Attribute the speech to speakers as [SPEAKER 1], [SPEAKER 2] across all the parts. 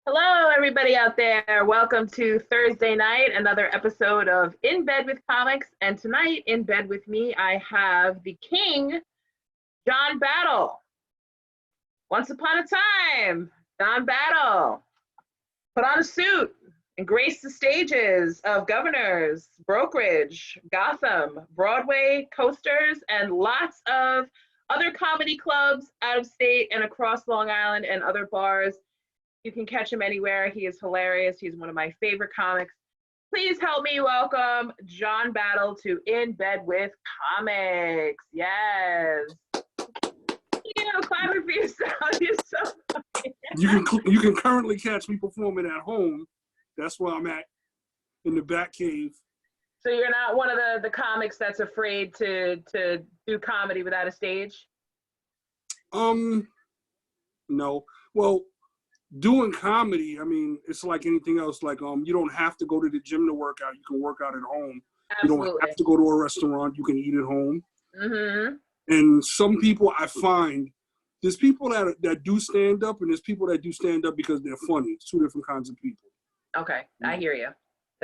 [SPEAKER 1] Hello, everybody out there. Welcome to Thursday night, another episode of In Bed with Comics. And tonight, in bed with me, I have the king, John Battle. Once upon a time, John Battle put on a suit and graced the stages of Governors, Brokerage, Gotham, Broadway, Coasters, and lots of other comedy clubs out of state and across Long Island and other bars. You can catch him anywhere. He is hilarious. He's one of my favorite comics. Please help me welcome John Battle to In Bed with Comics. Yes. Clapping for yourself. You're so funny.
[SPEAKER 2] You can currently catch me performing at home. That's where I'm at, in the back cave.
[SPEAKER 1] So you're not one of the comics that's afraid to do comedy without a stage?
[SPEAKER 2] No. Well, doing comedy, I mean, it's like anything else. Like, you don't have to go to the gym to work out. You can work out at home.
[SPEAKER 1] Absolutely.
[SPEAKER 2] You don't have to go to a restaurant. You can eat at home.
[SPEAKER 1] Mm-hmm.
[SPEAKER 2] And some people, I find, there's people that do stand up, and there's people that do stand up because they're funny. It's two different kinds of people.
[SPEAKER 1] Okay, I hear you.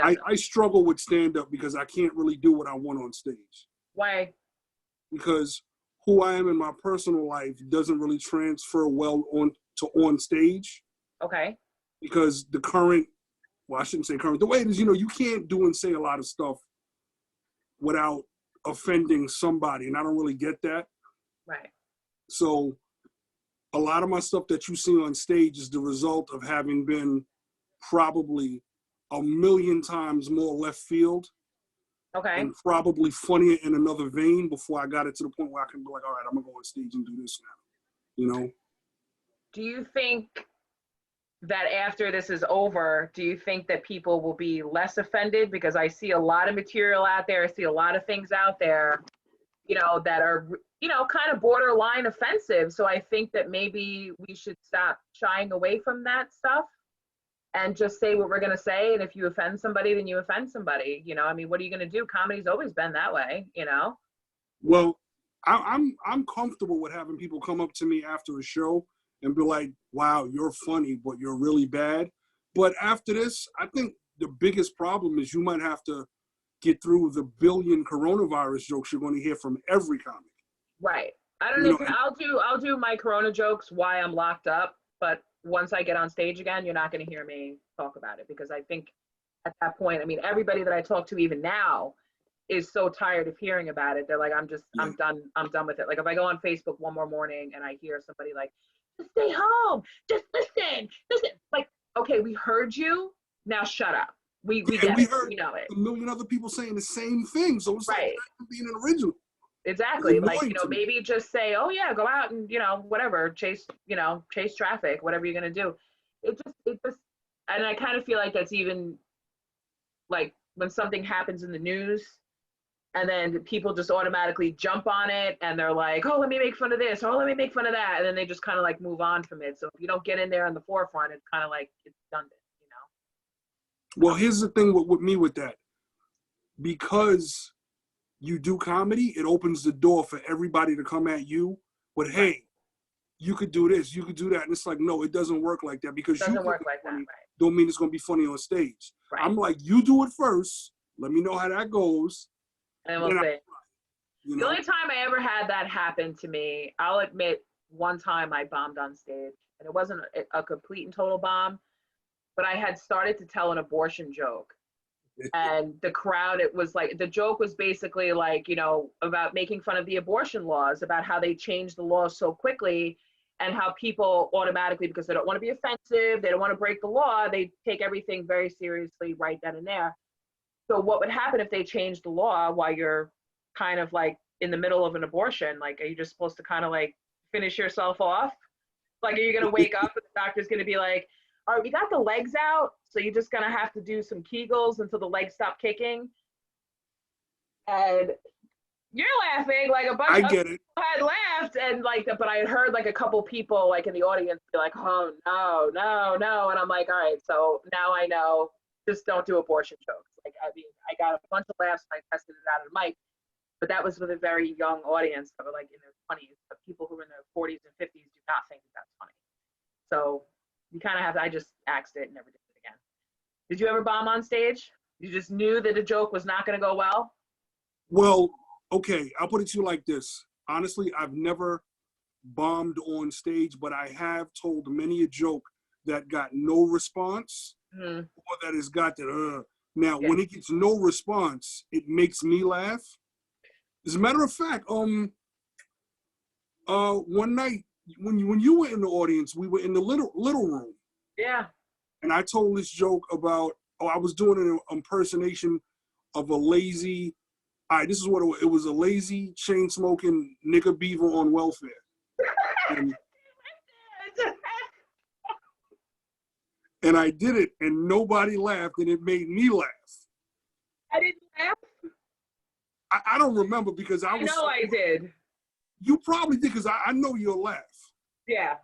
[SPEAKER 2] I struggle with stand up because I can't really do what I want on stage.
[SPEAKER 1] Why?
[SPEAKER 2] Because who I am in my personal life doesn't really transfer well on stage.
[SPEAKER 1] Okay.
[SPEAKER 2] Because the current, well, I shouldn't say current, the way it is, you can't do and say a lot of stuff without offending somebody, and I don't really get that.
[SPEAKER 1] Right.
[SPEAKER 2] So a lot of my stuff that you see on stage is the result of having been probably a million times more left field.
[SPEAKER 1] Okay.
[SPEAKER 2] And probably funnier in another vein before I got it to the point where I can be like, all right, I'm gonna go on stage and do this now.
[SPEAKER 1] Do you think that after this is over, do you think that people will be less offended? Because I see a lot of material out there. I see a lot of things out there, that are, kind of borderline offensive. So I think that maybe we should stop shying away from that stuff and just say what we're going to say. And if you offend somebody, then you offend somebody. What are you going to do? Comedy's always been that way,
[SPEAKER 2] Well, I'm comfortable with having people come up to me after a show and be like, wow, you're funny, but you're really bad. But after this, I think the biggest problem is you might have to get through the billion coronavirus jokes you're going to hear from every comic.
[SPEAKER 1] Right. I don't know. I'll do my corona jokes while I'm locked up, but once I get on stage again, you're not going to hear me talk about it, because I think at that point, everybody that I talk to even now is so tired of hearing about it. They're like, I'm done with it. Like if I go on Facebook one more morning and I hear somebody like, just stay home, just listen. Like, okay, we heard you, now shut up. We get it, we know it.
[SPEAKER 2] A million other people saying the same thing, so it's
[SPEAKER 1] right.
[SPEAKER 2] Like being an original.
[SPEAKER 1] Exactly. Like, maybe just say, oh yeah, go out and, whatever, chase traffic, whatever you're going to do. It just, and I kind of feel like that's even like when something happens in the news and then people just automatically jump on it and they're like, oh, let me make fun of this, or let me make fun of that. And then they just kind of like move on from it. So if you don't get in there in the forefront, it's kind of like it's redundant,
[SPEAKER 2] Well, here's the thing with me with that. Because you do comedy, it opens the door for everybody to come at you. But hey, you could do this, you could do that. And it's like, no, it doesn't work like that, because
[SPEAKER 1] it doesn't work like that. Right.
[SPEAKER 2] Don't mean it's going to be funny on stage. Right. I'm like, you do it first. Let me know how that goes.
[SPEAKER 1] And we'll see. The only time I ever had that happen to me, I'll admit, one time I bombed on stage. And it wasn't a complete and total bomb, but I had started to tell an abortion joke. And the crowd, it was like, the joke was basically like, about making fun of the abortion laws, about how they changed the laws so quickly, and how people automatically, because they don't want to be offensive, they don't want to break the law, they take everything very seriously right then and there. So what would happen if they changed the law while you're kind of like in the middle of an abortion? Like, are you just supposed to kind of like finish yourself off? Like, are you going to wake up and the doctor's going to be like, all right, we got the legs out, so you're just gonna have to do some Kegels until the legs stop kicking. And you're laughing, like a bunch of people had laughed, and like, but I had heard like a couple people like in the audience be like, oh no, and I'm like, all right, so now I know, just don't do abortion jokes. Like, I got a bunch of laughs and I tested it out of the mic, but that was with a very young audience that were like in their 20s. But people who are in their 40s and 50s do not think that's funny. So you kind of have to, I just axed it and never did it again. Did you ever bomb on stage? You just knew that the joke was not going to go well?
[SPEAKER 2] Well, okay, I'll put it to you like this. Honestly, I've never bombed on stage, but I have told many a joke that got no response
[SPEAKER 1] Mm-hmm.
[SPEAKER 2] or that has got that. Now,
[SPEAKER 1] Yeah.
[SPEAKER 2] when it gets no response, it makes me laugh. As a matter of fact, one night when you were in the audience, we were in the little room,
[SPEAKER 1] Yeah.
[SPEAKER 2] and I told this joke about I was doing an impersonation of a lazy. All right, this is what it was a lazy, chain smoking nigger beaver on welfare. And I did it, and nobody laughed, and it made me laugh.
[SPEAKER 1] I didn't laugh.
[SPEAKER 2] I don't remember because I was.
[SPEAKER 1] I know I did.
[SPEAKER 2] You probably did because I know you'll laugh.
[SPEAKER 1] Yeah.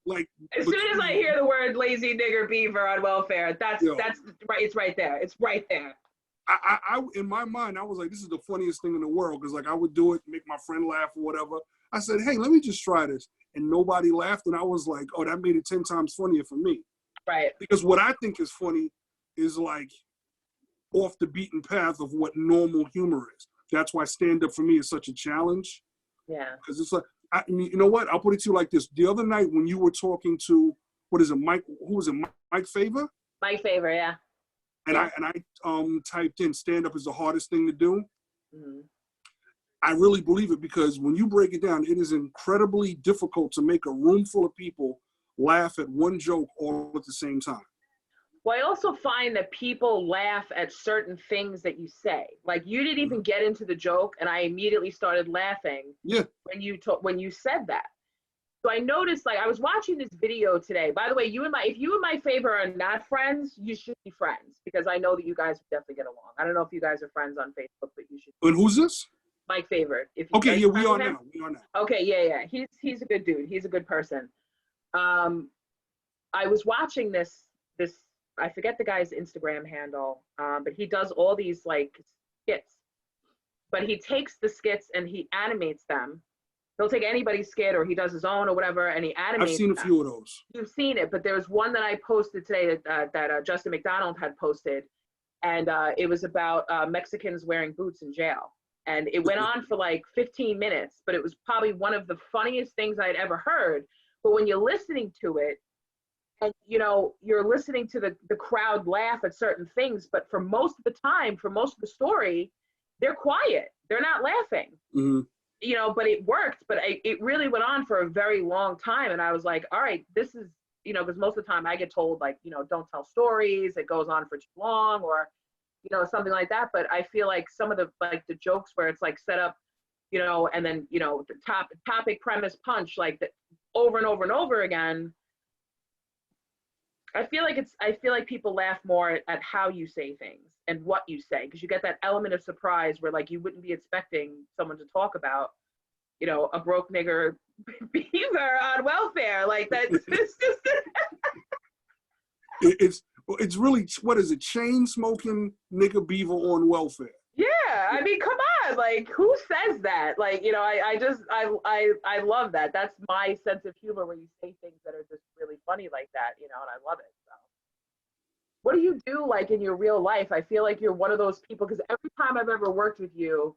[SPEAKER 2] Like
[SPEAKER 1] as soon as I hear the word lazy nigger beaver on welfare, that's right. It's right there. It's right there.
[SPEAKER 2] I in my mind, I was like, this is the funniest thing in the world because like I would do it, make my friend laugh or whatever. I said, hey, let me just try this, and nobody laughed, and I was like, oh, that made it 10 times funnier for me.
[SPEAKER 1] Right.
[SPEAKER 2] Because what I think is funny is like off the beaten path of what normal humor is. That's why stand up for me is such a challenge.
[SPEAKER 1] Yeah.
[SPEAKER 2] Because it's like, I mean, you know what? I'll put it to you like this. The other night when you were talking to, what is it, Mike? Who was it? Mike Favor?
[SPEAKER 1] Mike Favor, yeah.
[SPEAKER 2] And I typed in stand up is the hardest thing to do.
[SPEAKER 1] Mm-hmm.
[SPEAKER 2] I really believe it because when you break it down, it is incredibly difficult to make a room full of people laugh at one joke all at the same time.
[SPEAKER 1] Well, I also find that people laugh at certain things that you say. Like you didn't even get into the joke, and I immediately started laughing.
[SPEAKER 2] Yeah.
[SPEAKER 1] When you said that. So I noticed, like, I was watching this video today. By the way, if you and my Favor are not friends, you should be friends because I know that you guys would definitely get along. I don't know if you guys are friends on Facebook, but you should.
[SPEAKER 2] And who's this?
[SPEAKER 1] Mike Favor.
[SPEAKER 2] Okay, yeah, we are now.
[SPEAKER 1] Okay, yeah. He's a good dude. He's a good person. I was watching this. I forget the guy's Instagram handle, but he does all these like skits. But he takes the skits and he animates them. He'll take anybody's skit or he does his own or whatever, and he animates.
[SPEAKER 2] I've seen a few of those.
[SPEAKER 1] You've seen it, but there was one that I posted today that Justin McDonald had posted, and it was about Mexicans wearing boots in jail. And it went on for like 15 minutes, but it was probably one of the funniest things I'd ever heard. But when you're listening to it, and you're listening to the crowd laugh at certain things, but for most of the time, for most of the story, they're quiet. They're not laughing.
[SPEAKER 2] Mm-hmm.
[SPEAKER 1] But it worked. But it really went on for a very long time. And I was like, all right, this is, because most of the time I get told like, don't tell stories. It goes on for too long or, something like that. But I feel like some of the jokes where it's like set up, and then, the topic, premise, punch, like that over and over and over again. I feel like people laugh more at how you say things and what you say, because you get that element of surprise where like you wouldn't be expecting someone to talk about, a broke nigger beaver on welfare. Like that.
[SPEAKER 2] It's really, what is it? Chain smoking nigger beaver on welfare.
[SPEAKER 1] Yeah, I mean, come on, like who says that? Like, I love that. That's my sense of humor when you say things that are just really funny like that, and I love it. So, what do you do like in your real life? I feel like you're one of those people because every time I've ever worked with you,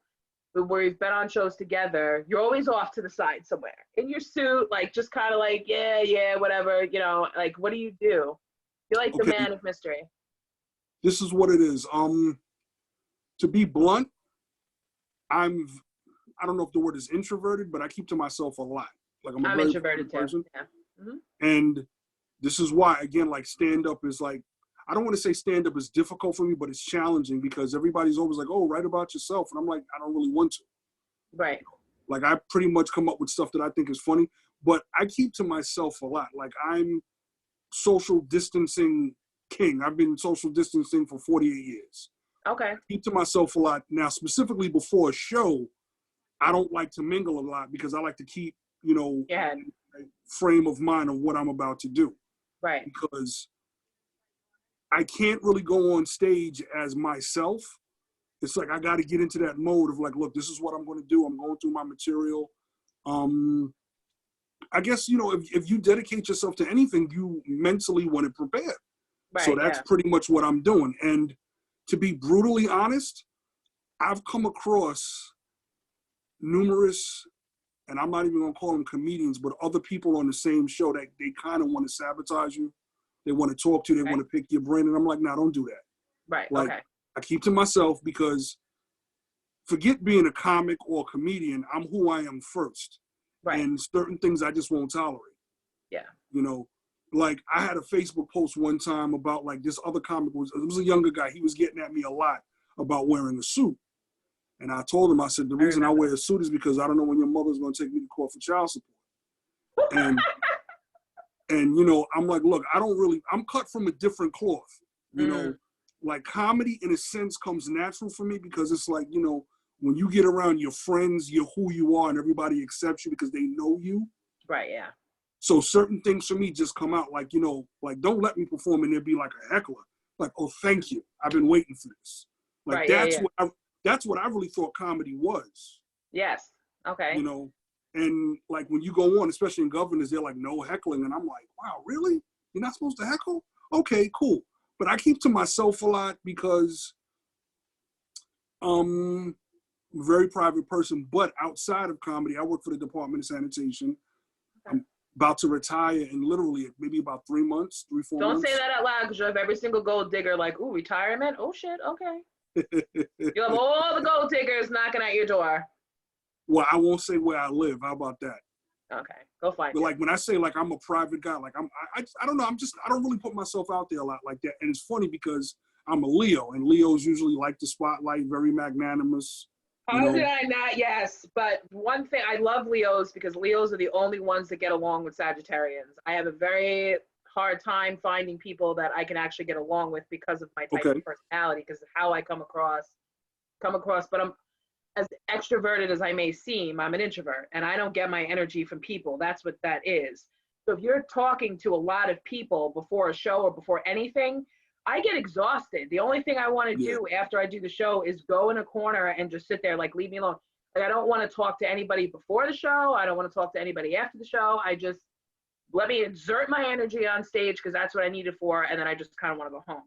[SPEAKER 1] where we've been on shows together, you're always off to the side somewhere in your suit, like just kind of like yeah, whatever, like what do you do? You're like the man of mystery.
[SPEAKER 2] This is what it is. To be blunt, I don't know if the word is introverted, but I keep to myself a lot. Like I'm
[SPEAKER 1] introverted too. Yeah. Mm-hmm.
[SPEAKER 2] And this is why, again, like stand up is like, I don't want to say stand up is difficult for me, but it's challenging because everybody's always like, oh, write about yourself. And I'm like, I don't really want to.
[SPEAKER 1] Right.
[SPEAKER 2] Like I pretty much come up with stuff that I think is funny, but I keep to myself a lot. Like I'm social distancing king. I've been social distancing for 48 years.
[SPEAKER 1] Okay.
[SPEAKER 2] I keep to myself a lot. Now, specifically before a show, I don't like to mingle a lot because I like to keep, a frame of mind of what I'm about to do.
[SPEAKER 1] Right.
[SPEAKER 2] Because I can't really go on stage as myself. It's like I got to get into that mode of like, look, this is what I'm going to do. I'm going through my material. I guess, you know, if you dedicate yourself to anything, you mentally want to prepare.
[SPEAKER 1] Right,
[SPEAKER 2] So that's pretty much what I'm doing. And to be brutally honest, I've come across numerous, and I'm not even gonna call them comedians, but other people on the same show that they kind of want to sabotage you. They want to talk to you, they want to pick your brain. And I'm like, nah, don't do that.
[SPEAKER 1] Right,
[SPEAKER 2] Like,
[SPEAKER 1] okay.
[SPEAKER 2] I keep to myself because forget being a comic or a comedian, I'm who I am first.
[SPEAKER 1] Right.
[SPEAKER 2] And certain things I just won't tolerate.
[SPEAKER 1] Yeah.
[SPEAKER 2] You know, like I had a Facebook post one time about like this other comic it was a younger guy. He was getting at me a lot about wearing a suit. And I told him, I said, the reason I wear a suit is because I don't know when your mother's going to take me to court for child support. And, you know, I'm like, look, I'm cut from a different cloth. You know, like comedy in a sense comes natural for me because it's like, you know, when you get around your friends, you're who you are and everybody accepts you because they know you.
[SPEAKER 1] Right, yeah.
[SPEAKER 2] So certain things for me just come out like, you know, like don't let me perform and there be like a heckler. Like, oh, thank you. I've been waiting for this. Like that's what I really thought comedy was.
[SPEAKER 1] Yes. Okay.
[SPEAKER 2] You know, and like when you go on, especially in governors, they're like no heckling. And I'm like, wow, really? You're not supposed to heckle? Okay, cool. But I keep to myself a lot because I'm a very private person. But outside of comedy, I work for the Department of Sanitation. Okay. I'm about to retire in literally maybe about 3 months, 3-4 months.
[SPEAKER 1] Don't say that out loud because you have every single gold digger like, ooh, retirement? Oh, shit, okay. You have all the gold diggers knocking at your door.
[SPEAKER 2] Well, I won't say where I live. How about that?
[SPEAKER 1] Okay, go find it.
[SPEAKER 2] But like when I say like I'm a private guy, like I don't know. I don't really put myself out there a lot like that. And it's funny because I'm a Leo, and Leos usually like the spotlight, very magnanimous.
[SPEAKER 1] How did I not? Yes, but one thing, I love Leos because Leos are the only ones that get along with Sagittarians. I have a very hard time finding people that I can actually get along with because of my type of personality, because of how I come across. But I'm as extroverted as I may seem, I'm an introvert, and I don't get my energy from people. That's what that is. So if you're talking to a lot of people before a show or before anything, I get exhausted. The only thing I want to do after I do the show is go in a corner and just sit there, like, leave me alone. Like, I don't want to talk to anybody before the show. I don't want to talk to anybody after the show. I just, let me exert my energy on stage because that's what I need it for, and then I just kind of want to go home.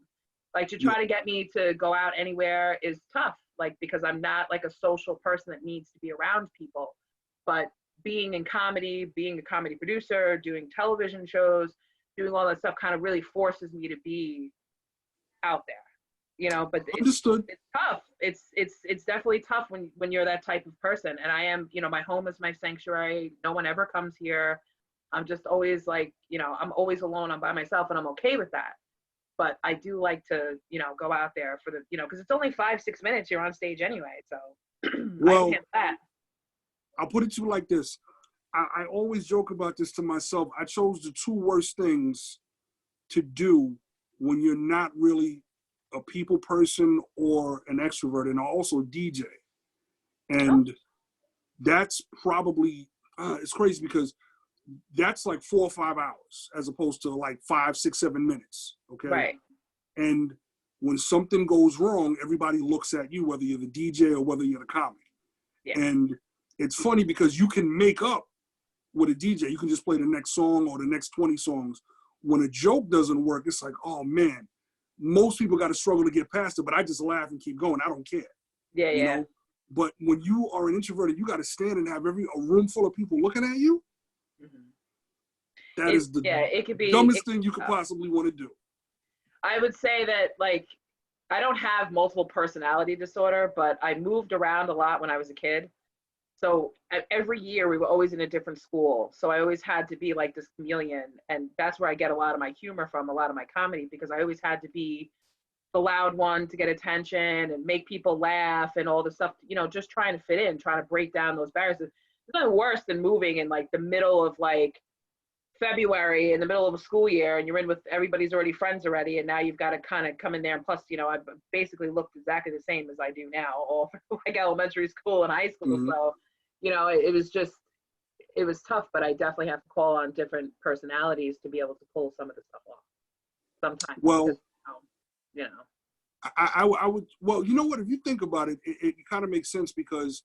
[SPEAKER 1] Like, to try to get me to go out anywhere is tough, like, because I'm not like a social person that needs to be around people. But being in comedy, being a comedy producer, doing television shows, doing all that stuff kind of really forces me to be out there, you know. But it's tough. It's definitely tough when you're that type of person. And I am, you know, my home is my sanctuary. No one ever comes here. I'm just always like, you know, I'm always alone. I'm by myself, and I'm okay with that. But I do like to, you know, go out there for the, you know, because it's only 5-6 minutes you're on stage anyway. So
[SPEAKER 2] well,
[SPEAKER 1] I can handle that.
[SPEAKER 2] I'll put it to you like this. I always joke about this to myself. I chose the 2 worst things to do when you're not really a people person or an extrovert, and also DJ. And that's probably, it's crazy because that's like 4 or 5 hours as opposed to like 5, 6, 7 minutes. Okay.
[SPEAKER 1] Right.
[SPEAKER 2] And when something goes wrong, everybody looks at you, whether you're the DJ or whether you're the comic. Yeah. And it's funny because you can make up with a DJ. You can just play the next song or the next 20 songs. When a joke doesn't work, it's like, oh man, most people got to struggle to get past it, but I just laugh and keep going. I don't care.
[SPEAKER 1] Yeah,
[SPEAKER 2] you know? But when you are an introverted, you got to stand and have a room full of people looking at you. That is the
[SPEAKER 1] it could be
[SPEAKER 2] dumbest thing you could possibly want to do.
[SPEAKER 1] I would say that, like, I don't have multiple personality disorder, but I moved around a lot when I was a kid. So every year we were always in a different school. So I always had to be like this chameleon. And that's where I get a lot of my humor from, a lot of my comedy, because I always had to be the loud one to get attention and make people laugh and all this stuff, you know, just trying to fit in, trying to break down those barriers. There's nothing worse than moving in like the middle of like February, in the middle of a school year, and you're in with everybody's already friends already, and now you've got to kind of come in there. And plus, you know, I've basically looked exactly the same as I do now, all like elementary school and high school. So, you know, it was tough, but I definitely have to call on different personalities to be able to pull some of the stuff off sometimes.
[SPEAKER 2] Well,
[SPEAKER 1] because, you know.
[SPEAKER 2] I would, well, you know what, if you think about it, it kind of makes sense because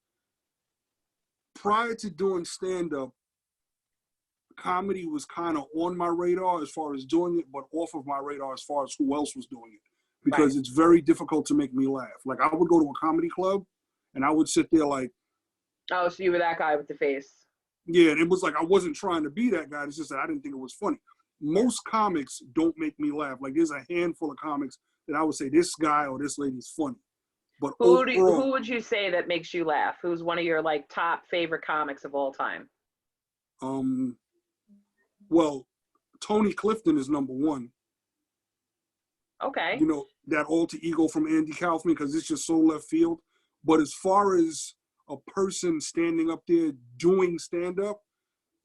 [SPEAKER 2] prior to doing stand-up, comedy was kind of on my radar as far as doing it, but off of my radar as far as who else was doing it. Because
[SPEAKER 1] Right.
[SPEAKER 2] it's very difficult to make me laugh. Like I would go to a comedy club and I would sit there like,
[SPEAKER 1] Oh, so you were that guy with the face.
[SPEAKER 2] yeah, and it was like I wasn't trying to be that guy. It's just that I didn't think it was funny. Most comics don't make me laugh. Like there's a handful of comics that I would say this guy or this lady's funny. But overall,
[SPEAKER 1] Who would you say that makes you laugh? Who's one of your like top favorite comics of all time?
[SPEAKER 2] well, Tony Clifton is number one.
[SPEAKER 1] Okay.
[SPEAKER 2] You know, that alter ego from Andy Kaufman, because it's just so left field. But as far as a person standing up there doing stand-up,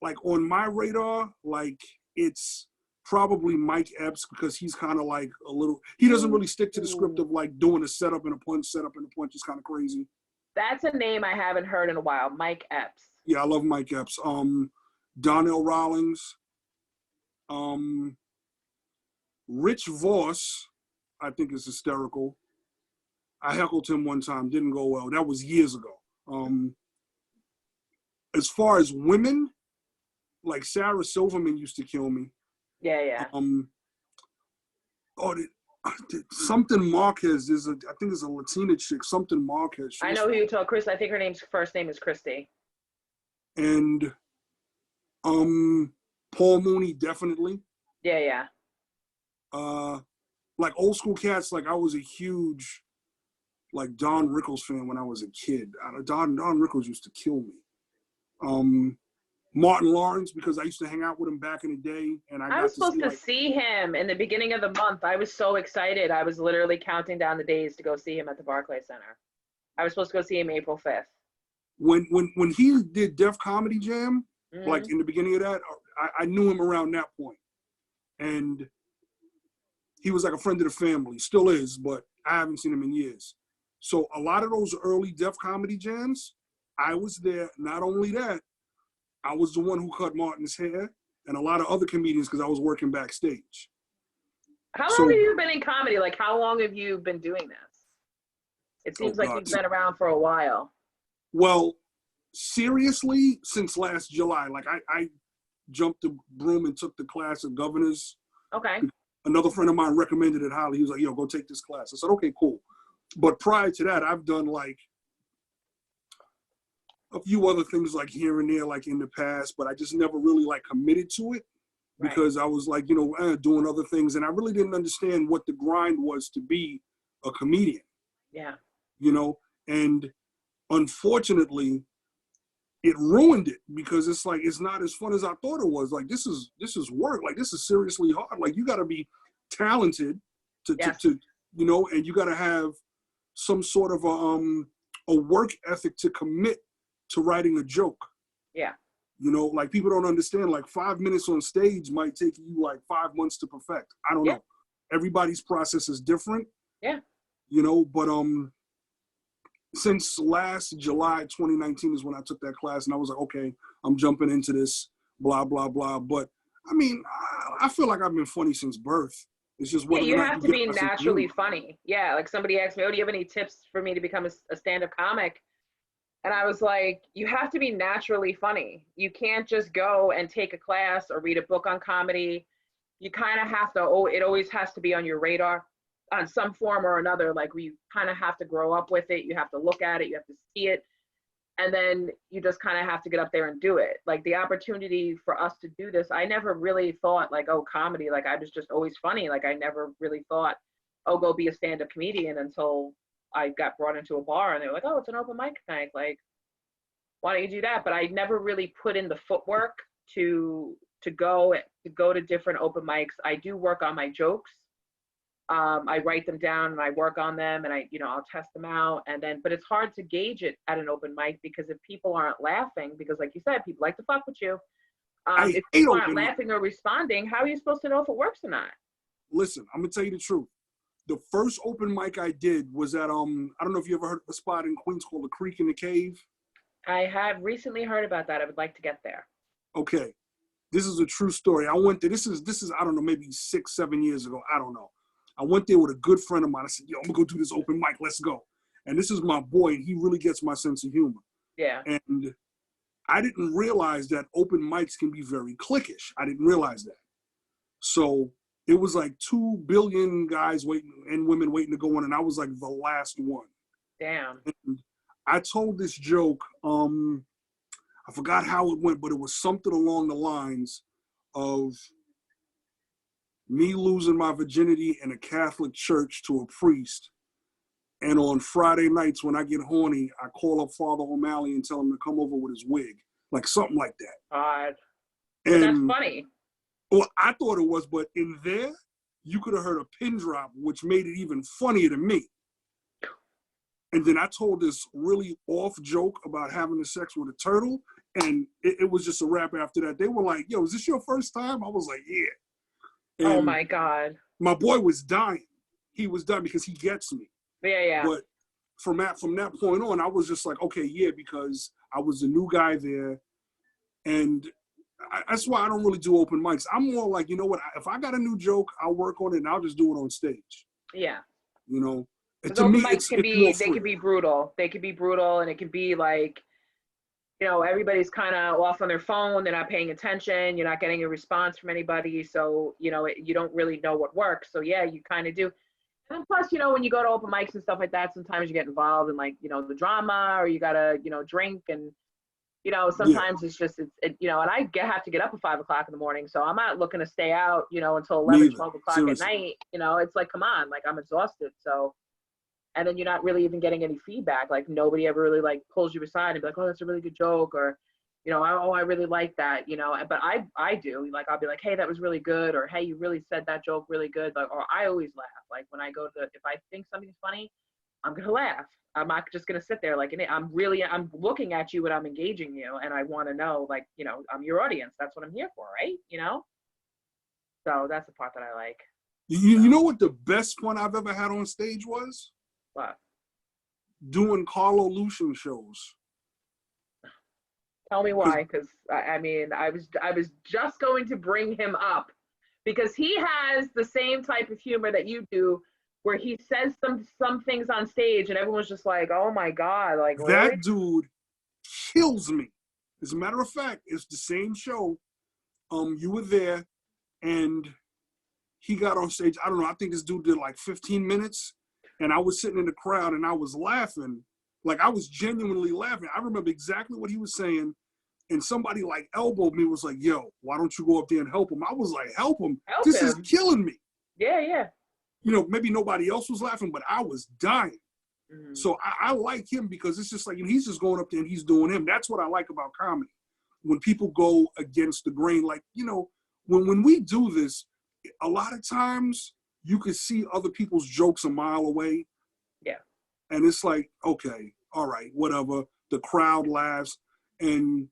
[SPEAKER 2] like on my radar, like it's probably Mike Epps, because he's kind of like a little, he doesn't really stick to the script of like doing a setup and a punch, setup and a punch is kind of crazy.
[SPEAKER 1] That's a name I haven't heard in a while. Mike Epps.
[SPEAKER 2] Yeah, I love Mike Epps. Donnell Rawlings. Rich Voss, I think is hysterical. I heckled him one time, didn't go well. That was years ago. As far as women, like Sarah Silverman used to kill me.
[SPEAKER 1] Yeah.
[SPEAKER 2] Something Marquez is I think it's a Latina chick. Something Marquez.
[SPEAKER 1] I know who you told, Chris. I think her first name is Christy.
[SPEAKER 2] And Paul Mooney, definitely.
[SPEAKER 1] Yeah.
[SPEAKER 2] Like old school cats. Like I was a huge like Don Rickles fan when I was a kid. Don Rickles used to kill me. Martin Lawrence, because I used to hang out with him back in the day, and I
[SPEAKER 1] was supposed to see him in the beginning of the month. I was so excited. I was literally counting down the days to go see him at the Barclays Center. I was supposed to go see him April 5th.
[SPEAKER 2] When he did Def Comedy Jam,
[SPEAKER 1] Mm-hmm.
[SPEAKER 2] like in the beginning of that, I knew him around that point. And he was like a friend of the family, still is, but I haven't seen him in years. So a lot of those early Def Comedy Jams, I was there. Not only that, I was the one who cut Martin's hair, and a lot of other comedians, because I was working backstage.
[SPEAKER 1] How long have you been in comedy? Like, how long have you been doing this? It seems like you've been around for a while.
[SPEAKER 2] Well, seriously, since last July. Like, I jumped the broom and took the class of governors.
[SPEAKER 1] Okay.
[SPEAKER 2] Another friend of mine recommended it highly. He was like, yo, go take this class. I said, okay, cool. But prior to that, I've done, like, a few other things like here and there, like in the past, but I just never really like committed to it because I was like, doing other things. And I really didn't understand what the grind was to be a comedian.
[SPEAKER 1] Yeah.
[SPEAKER 2] And unfortunately it ruined it because it's like, it's not as fun as I thought it was. Like, this is work. Like, this is seriously hard. Like, you got to be talented to and you got to have some sort of a work ethic to commit to writing a joke.
[SPEAKER 1] Yeah.
[SPEAKER 2] Like people don't understand, like 5 minutes on stage might take you like 5 months to perfect. I don't know. Everybody's process is different.
[SPEAKER 1] Yeah.
[SPEAKER 2] But since last July 2019 is when I took that class and I was like, okay, I'm jumping into this, blah, blah, blah. But I mean, I feel like I've been funny since birth. It's just what
[SPEAKER 1] you have to be naturally funny. Yeah. Like somebody asked me, do you have any tips for me to become a stand-up comic? And I was like, you have to be naturally funny. You can't just go and take a class or read a book on comedy. You kind of have to, it always has to be on your radar on some form or another. Like you kind of have to grow up with it. You have to look at it. You have to see it. And then you just kind of have to get up there and do it. Like the opportunity for us to do this, I never really thought like, comedy. Like I was just always funny. Like I never really thought, go be a stand-up comedian until I got brought into a bar and they were like, it's an open mic night. Like, why don't you do that? But I never really put in the footwork to go to different open mics. I do work on my jokes. I write them down and I work on them and I'll test them out but it's hard to gauge it at an open mic because if people aren't laughing, because like you said, people like to fuck with you. If people aren't laughing or responding, how are you supposed to know if it works or not?
[SPEAKER 2] Listen, I'm gonna tell you the truth. The first open mic I did was at I don't know if you ever heard of a spot in Queens called the Creek in the Cave.
[SPEAKER 1] I have recently heard about that. I would like to get there.
[SPEAKER 2] Okay, this is a true story. I went there. This is I don't know, maybe 6-7 years ago. I don't know. I went there with a good friend of mine. I said, yo, I'm gonna go do this open mic. Let's go. And this is my boy, and he really gets my sense of humor.
[SPEAKER 1] Yeah.
[SPEAKER 2] And I didn't realize that open mics can be very cliquish. I didn't realize that. So it was like 2 billion guys waiting and women waiting to go on, and I was like the last one.
[SPEAKER 1] Damn.
[SPEAKER 2] And I told this joke. I forgot how it went, but it was something along the lines of me losing my virginity in a Catholic church to a priest. And on Friday nights when I get horny, I call up Father O'Malley and tell him to come over with his wig. Like something like that.
[SPEAKER 1] God.
[SPEAKER 2] And
[SPEAKER 1] that's funny.
[SPEAKER 2] Well, I thought it was, but in there, you could have heard a pin drop, which made it even funnier to me. And then I told this really off joke about having the sex with a turtle, and it was just a wrap after that. They were like, yo, is this your first time? I was like, yeah. And
[SPEAKER 1] oh my God.
[SPEAKER 2] my boy was dying. He was dying because he gets me.
[SPEAKER 1] Yeah.
[SPEAKER 2] But from that point on, I was just like, okay, yeah, because I was the new guy there. And that's why I don't really do open mics. I'm more like, you know what, if I got a new joke, I'll work on it and I'll just do it on stage.
[SPEAKER 1] Yeah.
[SPEAKER 2] You know?
[SPEAKER 1] To open mics can be brutal. They can be brutal, and it can be like, you know, everybody's kind of off on their phone. They're not paying attention. You're not getting a response from anybody. So, you know, you don't really know what works. So, yeah, you kind of do. And plus, you know, when you go to open mics and stuff like that, sometimes you get involved in, like, you know, the drama, or you got to, you know, drink. And, you know, sometimes it's just, you know, and I have to get up at 5 o'clock in the morning. So I'm not looking to stay out, you know, until 11, 12 o'clock Seriously. At night. You know, it's like, come on, like, I'm exhausted. So. And then you're not really even getting any feedback. Like, nobody ever really like pulls you aside and be like, oh, that's a really good joke, or, you know, oh, I really like that, you know. But I do, like, I'll be like, hey, that was really good, or hey, you really said that joke really good. Like, or I always laugh. Like, when I go to, if I think something's funny, I'm gonna laugh. I'm not just gonna sit there like, I'm looking at you and I'm engaging you, and I want to know, like, you know, I'm your audience. That's what I'm here for, right? You know. So that's the part that I like.
[SPEAKER 2] You know what the best fun I've ever had on stage was?
[SPEAKER 1] What?
[SPEAKER 2] Doing Carlo Lucian shows.
[SPEAKER 1] Tell me why, because I mean, I was just going to bring him up, because he has the same type of humor that you do, where he says some things on stage and everyone's just like, oh my God, like,
[SPEAKER 2] that
[SPEAKER 1] really?
[SPEAKER 2] Dude kills me. As a matter of fact, it's the same show. You were there, and he got on stage. I don't know. I think this dude did like 15 minutes. And I was sitting in the crowd and I was laughing. Like, I was genuinely laughing. I remember exactly what he was saying. And somebody like elbowed me, was like, yo, why don't you go up there and help him? I was like, help him? This is killing me.
[SPEAKER 1] Yeah.
[SPEAKER 2] You know, maybe nobody else was laughing, but I was dying.
[SPEAKER 1] Mm.
[SPEAKER 2] So I like him because it's just like, and he's just going up there and he's doing him. That's what I like about comedy. When people go against the grain, like, you know, when we do this, a lot of times, you could see other people's jokes a mile away.
[SPEAKER 1] Yeah.
[SPEAKER 2] And it's like, okay, all right, whatever. The crowd laughs, and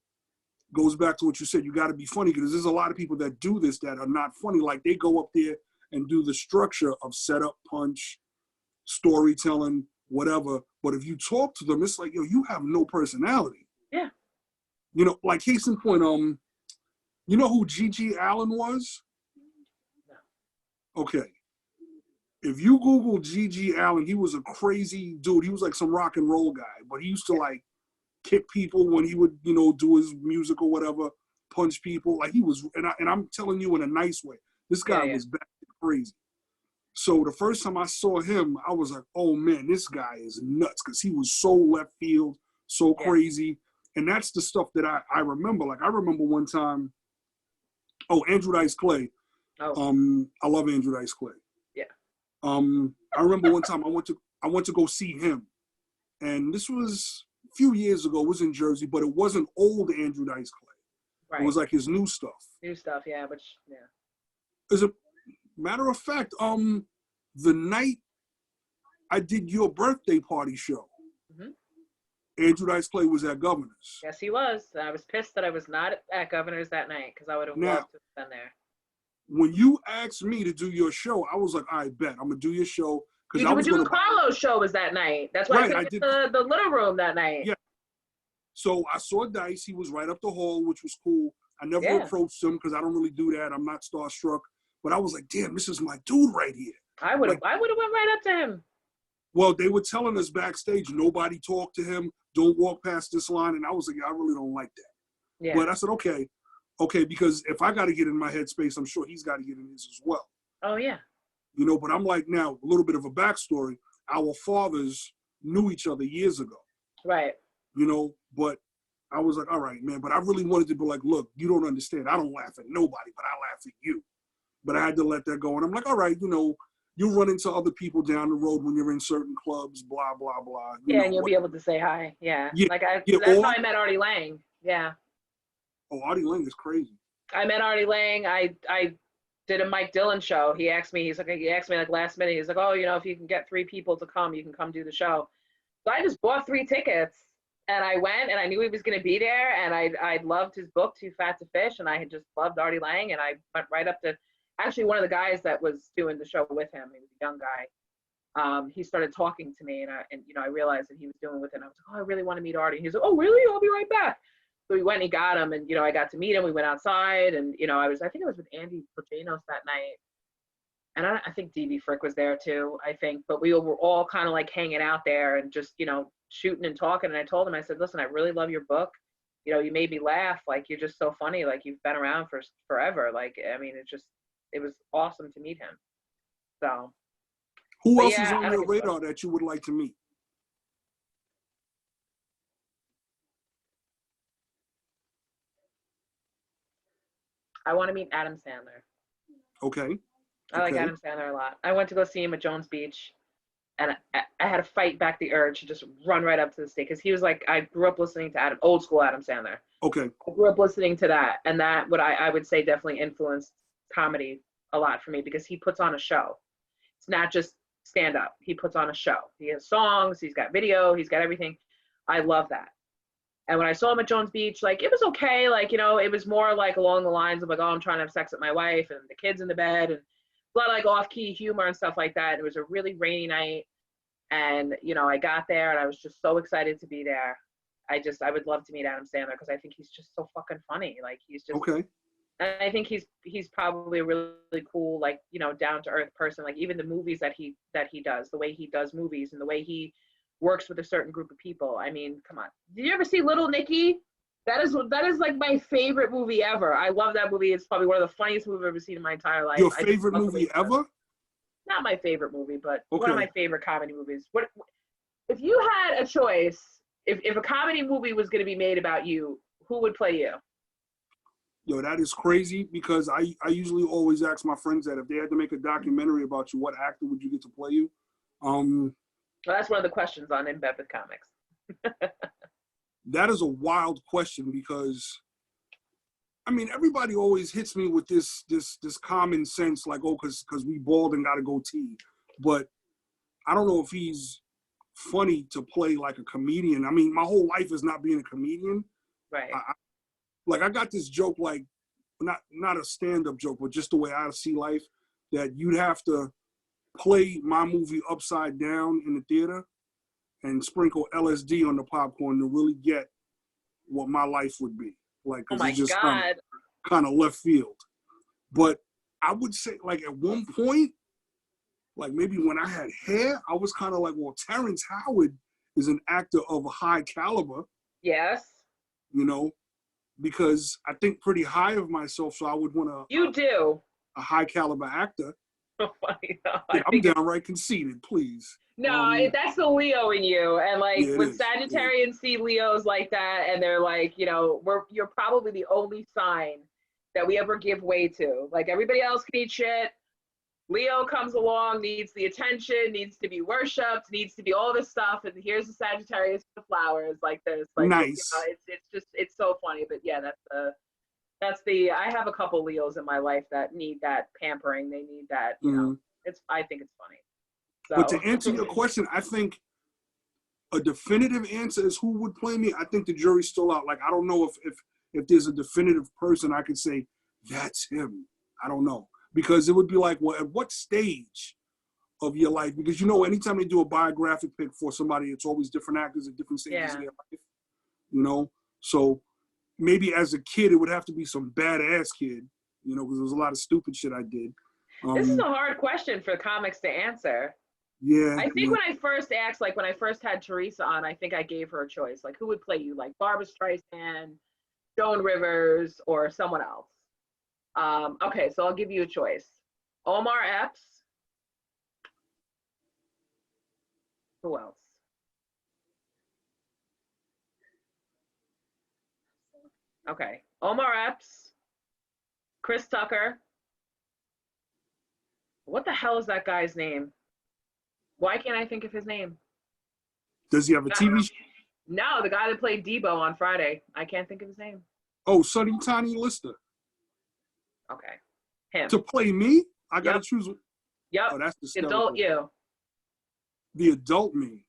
[SPEAKER 2] goes back to what you said. You got to be funny, because there's a lot of people that do this that are not funny. Like, they go up there and do the structure of setup, punch, storytelling, whatever. But if you talk to them, it's like, yo, you have no personality.
[SPEAKER 1] Yeah.
[SPEAKER 2] You know, like, case in point, you know who Gigi Allen was? No. Okay. If you Google Gigi Allen, he was a crazy dude. He was like some rock and roll guy, but he used to like kick people when he would, you know, do his music or whatever, punch people. Like, he was, and I'm telling you in a nice way, this guy was back crazy. So the first time I saw him, I was like, oh man, this guy is nuts, because he was so left field, so crazy. And that's the stuff that I remember. Like, I remember one time, Andrew Dice Clay. Oh. I love Andrew Dice Clay. I remember one time I went to go see him, and this was a few years ago. It was in Jersey, but it wasn't old Andrew Dice Clay. Right. It was like his new stuff.
[SPEAKER 1] New stuff, yeah, but yeah.
[SPEAKER 2] As a matter of fact, the night I did your birthday party show, Andrew Dice Clay was at Governor's.
[SPEAKER 1] Yes, he was. I was pissed that I was not at Governor's that night, because I would have loved to have been there.
[SPEAKER 2] When you asked me to do your show, I was like, I bet I'm gonna do your show.
[SPEAKER 1] You were doing Carlo's show was that night. That's why I did the little room that night.
[SPEAKER 2] Yeah. So I saw Dice. He was right up the hall, which was cool. I never approached him because I don't really do that. I'm not starstruck. But I was like, damn, this is my dude right here.
[SPEAKER 1] I would have went right up to him.
[SPEAKER 2] Well, they were telling us backstage, nobody talk to him. Don't walk past this line. And I was like, I really don't like that.
[SPEAKER 1] Yeah.
[SPEAKER 2] But I said, okay, because if I got to get in my headspace, I'm sure he's got to get in his as well.
[SPEAKER 1] Oh yeah.
[SPEAKER 2] You know, but I'm like, now, a little bit of a backstory. Our fathers knew each other years ago.
[SPEAKER 1] Right.
[SPEAKER 2] You know, but I was like, all right, man. But I really wanted to be like, look, you don't understand. I don't laugh at nobody, but I laugh at you. But I had to let that go. And I'm like, all right, you know, you run into other people down the road when you're in certain clubs, blah, blah, blah.
[SPEAKER 1] Yeah, and you'll be able to say hi. Yeah.
[SPEAKER 2] Yeah,
[SPEAKER 1] Like
[SPEAKER 2] yeah,
[SPEAKER 1] that's how I met Artie Lang. Yeah.
[SPEAKER 2] Oh, Artie Lang is crazy.
[SPEAKER 1] I met Artie Lang. I did a Mike Dillon show. He asked me like last minute. He's like, oh, you know, if you can get 3 people to come, you can come do the show. So I just bought 3 tickets and I went, and I knew he was going to be there, and I loved his book, Too Fat to Fish, and I had just loved Artie Lang, and I went right up to actually one of the guys that was doing the show with him. He was a young guy. He started talking to me, and I realized that he was doing with it. And I was like, oh, I really want to meet Artie. He's like, oh, really? I'll be right back. So we went and he got him, and I got to meet him. We went outside, and I think I was with Andy Plagianos that night, and I think DB Frick was there too. I think, but we were all kind of like hanging out there and just shooting and talking. And I told him, I said, listen, I really love your book. You made me laugh. Like, you're just so funny. Like, you've been around for forever. Like, I mean, it was awesome to meet him. So.
[SPEAKER 2] Who else is on your radar that you would like to meet?
[SPEAKER 1] I want to meet Adam Sandler.
[SPEAKER 2] Okay.
[SPEAKER 1] I like Adam Sandler a lot. I went to go see him at Jones Beach, and I had to fight back the urge to just run right up to the stage, because he was like, I grew up listening to old school Adam Sandler.
[SPEAKER 2] Okay.
[SPEAKER 1] I grew up listening to that, and that I would say definitely influenced comedy a lot for me, because he puts on a show. It's not just stand up. He puts on a show. He has songs, he's got video, he's got everything. I love that. And when I saw him at Jones Beach, like, it was okay. Like, it was more like along the lines of like, oh, I'm trying to have sex with my wife and the kids in the bed, and a lot of like off-key humor and stuff like that. It was a really rainy night, and I got there and I was just so excited to be there. I would love to meet Adam Sandler, because I think he's just so fucking funny. Like, he's just
[SPEAKER 2] okay.
[SPEAKER 1] And I think he's probably a really cool, like, down to earth person. Like, even the movies that he does, the way he does movies and the way he works with a certain group of people. I mean, come on. Did you ever see Little Nicky? That is like my favorite movie ever. I love that movie. It's probably one of the funniest movies I've ever seen in my entire life.
[SPEAKER 2] Your favorite movie ever?
[SPEAKER 1] Not my favorite movie, but
[SPEAKER 2] okay.
[SPEAKER 1] One of my favorite comedy movies. What if you had a choice? If a comedy movie was going to be made about you, who would play you?
[SPEAKER 2] Yo, that is crazy, because I usually always ask my friends that if they had to make a documentary about you, what actor would you get to play you?
[SPEAKER 1] Well, that's one of the questions on In Bed with Comics.
[SPEAKER 2] That is a wild question, because, I mean, everybody always hits me with this common sense, like, oh, because we bald and got a goatee. But I don't know if he's funny to play like a comedian. I mean, my whole life is not being a comedian.
[SPEAKER 1] Right.
[SPEAKER 2] I got this joke, like, not a stand-up joke, but just the way I see life, that you'd have to play my movie upside down in the theater and sprinkle LSD on the popcorn to really get what my life would be. Like,
[SPEAKER 1] oh my
[SPEAKER 2] it's just
[SPEAKER 1] God.
[SPEAKER 2] kind of left field. But I would say, like, at one point, like maybe when I had hair, I was kind of like, well, Terrence Howard is an actor of a high caliber.
[SPEAKER 1] Yes.
[SPEAKER 2] Because I think pretty high of myself, so I would want to.
[SPEAKER 1] You do.
[SPEAKER 2] A high caliber actor.
[SPEAKER 1] Funny, no,
[SPEAKER 2] yeah, I'm downright conceited, please.
[SPEAKER 1] No, that's the Leo in you. And like when Sagittarians
[SPEAKER 2] yeah.
[SPEAKER 1] see Leos like that, and they're like, you're probably the only sign that we ever give way to. Like, everybody else can eat shit. Leo comes along, needs the attention, needs to be worshipped, needs to be all this stuff, and here's the Sagittarius with the flowers like this. Like,
[SPEAKER 2] nice.
[SPEAKER 1] It's so funny. But yeah, I have a couple Leos in my life that need that pampering. They need that, I think it's funny. So.
[SPEAKER 2] But to answer your question, I think a definitive answer is who would play me. I think the jury's still out. Like, I don't know if there's a definitive person I could say, that's him. I don't know. Because it would be like, well, at what stage of your life? Because, anytime they do a biographic pic for somebody, it's always different actors at different stages of their life. So maybe as a kid, it would have to be some badass kid, because there was a lot of stupid shit I did.
[SPEAKER 1] This is a hard question for comics to answer.
[SPEAKER 2] Yeah.
[SPEAKER 1] I think when I first asked, like when I first had Teresa on, I think I gave her a choice. Like, who would play you? Like Barbra Streisand, Joan Rivers or someone else. Okay, so I'll give you a choice. Omar Epps. Who else? Okay, Omar Epps, Chris Tucker. What the hell is that guy's name? Why can't I think of his name?
[SPEAKER 2] Does he have a TV show?
[SPEAKER 1] No, the guy that played Debo on Friday. I can't think of his name.
[SPEAKER 2] Oh, Sonny Tiny Lister.
[SPEAKER 1] Okay, him.
[SPEAKER 2] To play me? I got to choose.
[SPEAKER 1] Yep.
[SPEAKER 2] Oh, that's the
[SPEAKER 1] adult you.
[SPEAKER 2] The adult me.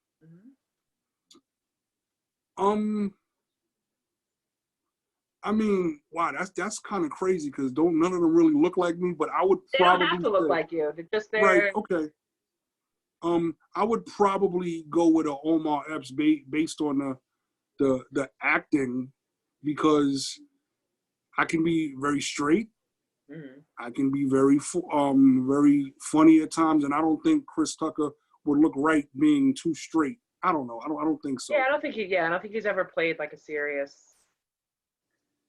[SPEAKER 2] I mean, wow, that's kind of crazy because none of them really look like me. But I would probably
[SPEAKER 1] they don't have to look like you. They're just there.
[SPEAKER 2] Right. Okay. I would probably go with a Omar Epps based on the acting because I can be very straight.
[SPEAKER 1] Mm-hmm.
[SPEAKER 2] I can be very funny at times, and I don't think Chris Tucker would look right being too straight. I don't know. I don't think so.
[SPEAKER 1] Yeah, I don't think he's ever played like a serious.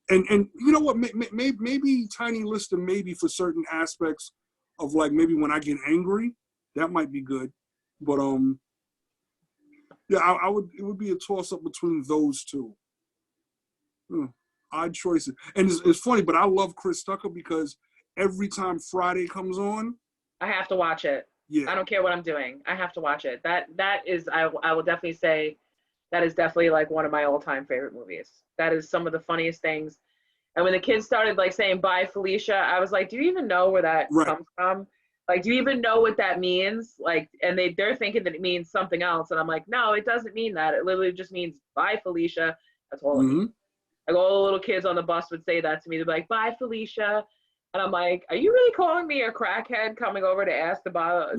[SPEAKER 2] And you know what? Maybe Tiny Lister, maybe for certain aspects of like maybe when I get angry, that might be good. But yeah, I would. It would be a toss up between those two. Odd choices, and it's funny, but I love Chris Tucker because every time Friday comes on,
[SPEAKER 1] I have to watch it.
[SPEAKER 2] Yeah,
[SPEAKER 1] I don't care what I'm doing. I have to watch it. That is, I will definitely say, that is definitely like one of my all-time favorite movies. That is some of the funniest things. And when the kids started like saying "Bye, Felicia," I was like, "Do you even know where that comes from? Like, do you even know what that means?" Like, and they're thinking that it means something else, and I'm like, "No, it doesn't mean that. It literally just means bye, Felicia." That's all it means. Like all the little kids on the bus would say that to me. They'd be like, "Bye, Felicia," and I'm like, "Are you really calling me a crackhead coming over to ask to borrow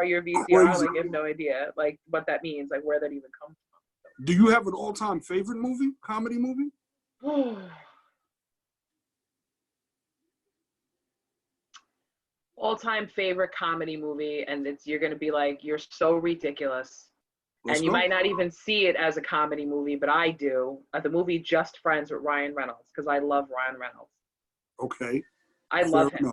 [SPEAKER 1] your VCR?"
[SPEAKER 2] Crazy.
[SPEAKER 1] Like, I have no idea like what that means, like where that even comes from.
[SPEAKER 2] Do you have an all-time favorite comedy movie?
[SPEAKER 1] All-time favorite comedy movie, and you're gonna be like, "You're so ridiculous."
[SPEAKER 2] Let's
[SPEAKER 1] and you
[SPEAKER 2] go.
[SPEAKER 1] might not even see it as a comedy movie, but I do. The movie Just Friends with Ryan Reynolds, because I love Ryan Reynolds.
[SPEAKER 2] Okay.
[SPEAKER 1] I love him.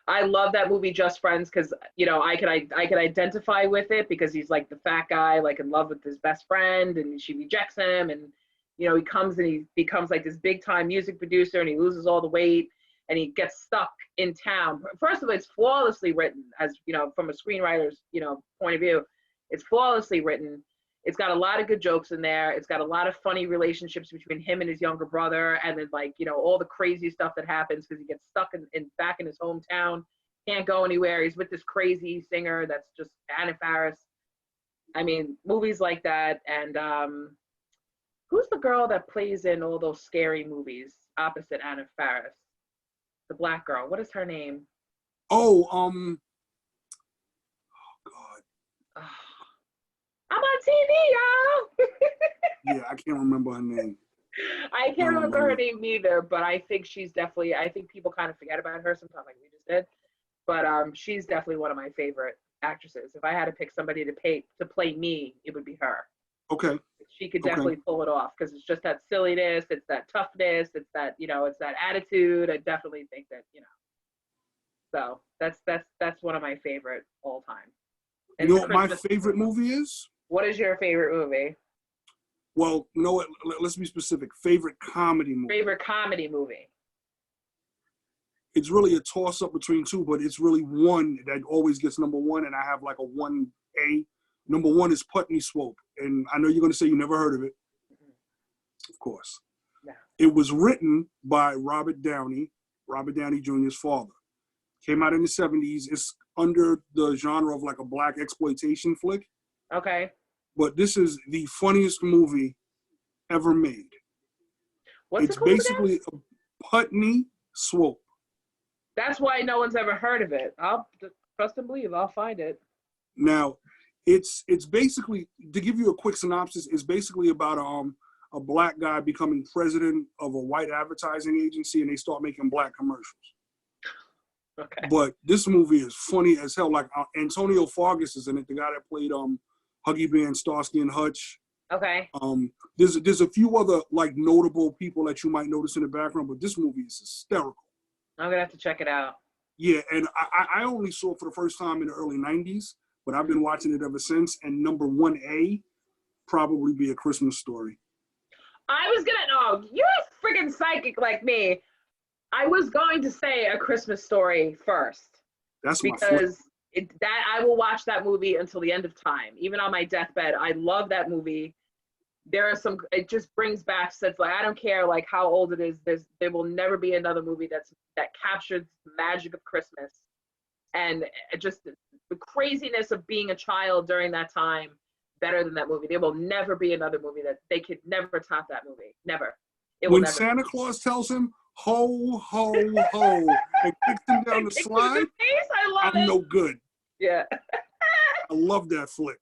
[SPEAKER 1] I love that movie Just Friends because, you know, I could identify with it because he's like the fat guy, like in love with his best friend, and she rejects him, and you know, he comes and he becomes like this big time music producer, and he loses all the weight, and he gets stuck in town. First of all, it's flawlessly written, as you know, from a screenwriter's, you know, point of view. It's flawlessly written. It's got a lot of good jokes in there. It's got a lot of funny relationships between him and his younger brother, and then like, you know, all the crazy stuff that happens because he gets stuck back in his hometown, can't go anywhere. He's with this crazy singer that's just Anna Faris. I mean, movies like that. And who's the girl that plays in all those scary movies opposite Anna Faris? The black girl. What is her name?
[SPEAKER 2] Oh, God.
[SPEAKER 1] I'm on TV,
[SPEAKER 2] y'all. Yeah, I can't remember her name.
[SPEAKER 1] I can't remember her name either, but I think she's definitely, I think people kind of forget about her sometimes, like we just did. But she's definitely one of my favorite actresses. If I had to pick somebody to play me, it would be her.
[SPEAKER 2] Okay.
[SPEAKER 1] She could definitely pull it off because it's just that silliness, it's that toughness, it's that, you know, it's that attitude. I definitely think that, you know. So that's one of my favorite all time.
[SPEAKER 2] And you know what my favorite movie is?
[SPEAKER 1] What is your favorite movie?
[SPEAKER 2] Well, you know what? Let's be specific. Favorite comedy movie.
[SPEAKER 1] Favorite comedy movie.
[SPEAKER 2] It's really a toss-up between two, but it's really one that always gets number one, and I have like a 1A. Number one is Putney Swope, and I know you're going to say you never heard of it. Of course.
[SPEAKER 1] No.
[SPEAKER 2] It was written by Robert Downey Jr.'s father. Came out in the 70s. It's under the genre of like a black exploitation flick.
[SPEAKER 1] Okay.
[SPEAKER 2] But this is the funniest movie ever made.
[SPEAKER 1] What's
[SPEAKER 2] it called basically again? A Putney Swope.
[SPEAKER 1] That's why no one's ever heard of it. I'll trust and believe. I'll find it.
[SPEAKER 2] Now, it's basically, to give you a quick synopsis, it's basically about a black guy becoming president of a white advertising agency, and they start making black commercials.
[SPEAKER 1] Okay.
[SPEAKER 2] But this movie is funny as hell. Like Antonio Fargas is in it, the guy that played Huggy Bear and Starsky and Hutch.
[SPEAKER 1] Okay.
[SPEAKER 2] There's a few other like notable people that you might notice in the background, but this movie is hysterical.
[SPEAKER 1] I'm gonna have to check it out.
[SPEAKER 2] Yeah, and I only saw it for the first time in the early '90s, but I've been watching it ever since. And number 1A probably be A Christmas Story.
[SPEAKER 1] I was gonna. Oh, you're a freaking psychic like me. I was going to say A Christmas Story first
[SPEAKER 2] That's my flick.
[SPEAKER 1] because that I will watch that movie until the end of time, even on my deathbed. I love that movie. There are some. It just brings back such like I don't care like how old it is. There will never be another movie that captures the magic of Christmas and just the craziness of being a child during that time better than that movie. There will never be another movie that they could never top that movie. Never. It will
[SPEAKER 2] When
[SPEAKER 1] never.
[SPEAKER 2] Santa Claus tells him ho ho ho and kicks him down the slide,
[SPEAKER 1] I love
[SPEAKER 2] I'm
[SPEAKER 1] it.
[SPEAKER 2] no good.
[SPEAKER 1] Yeah.
[SPEAKER 2] I love that flick.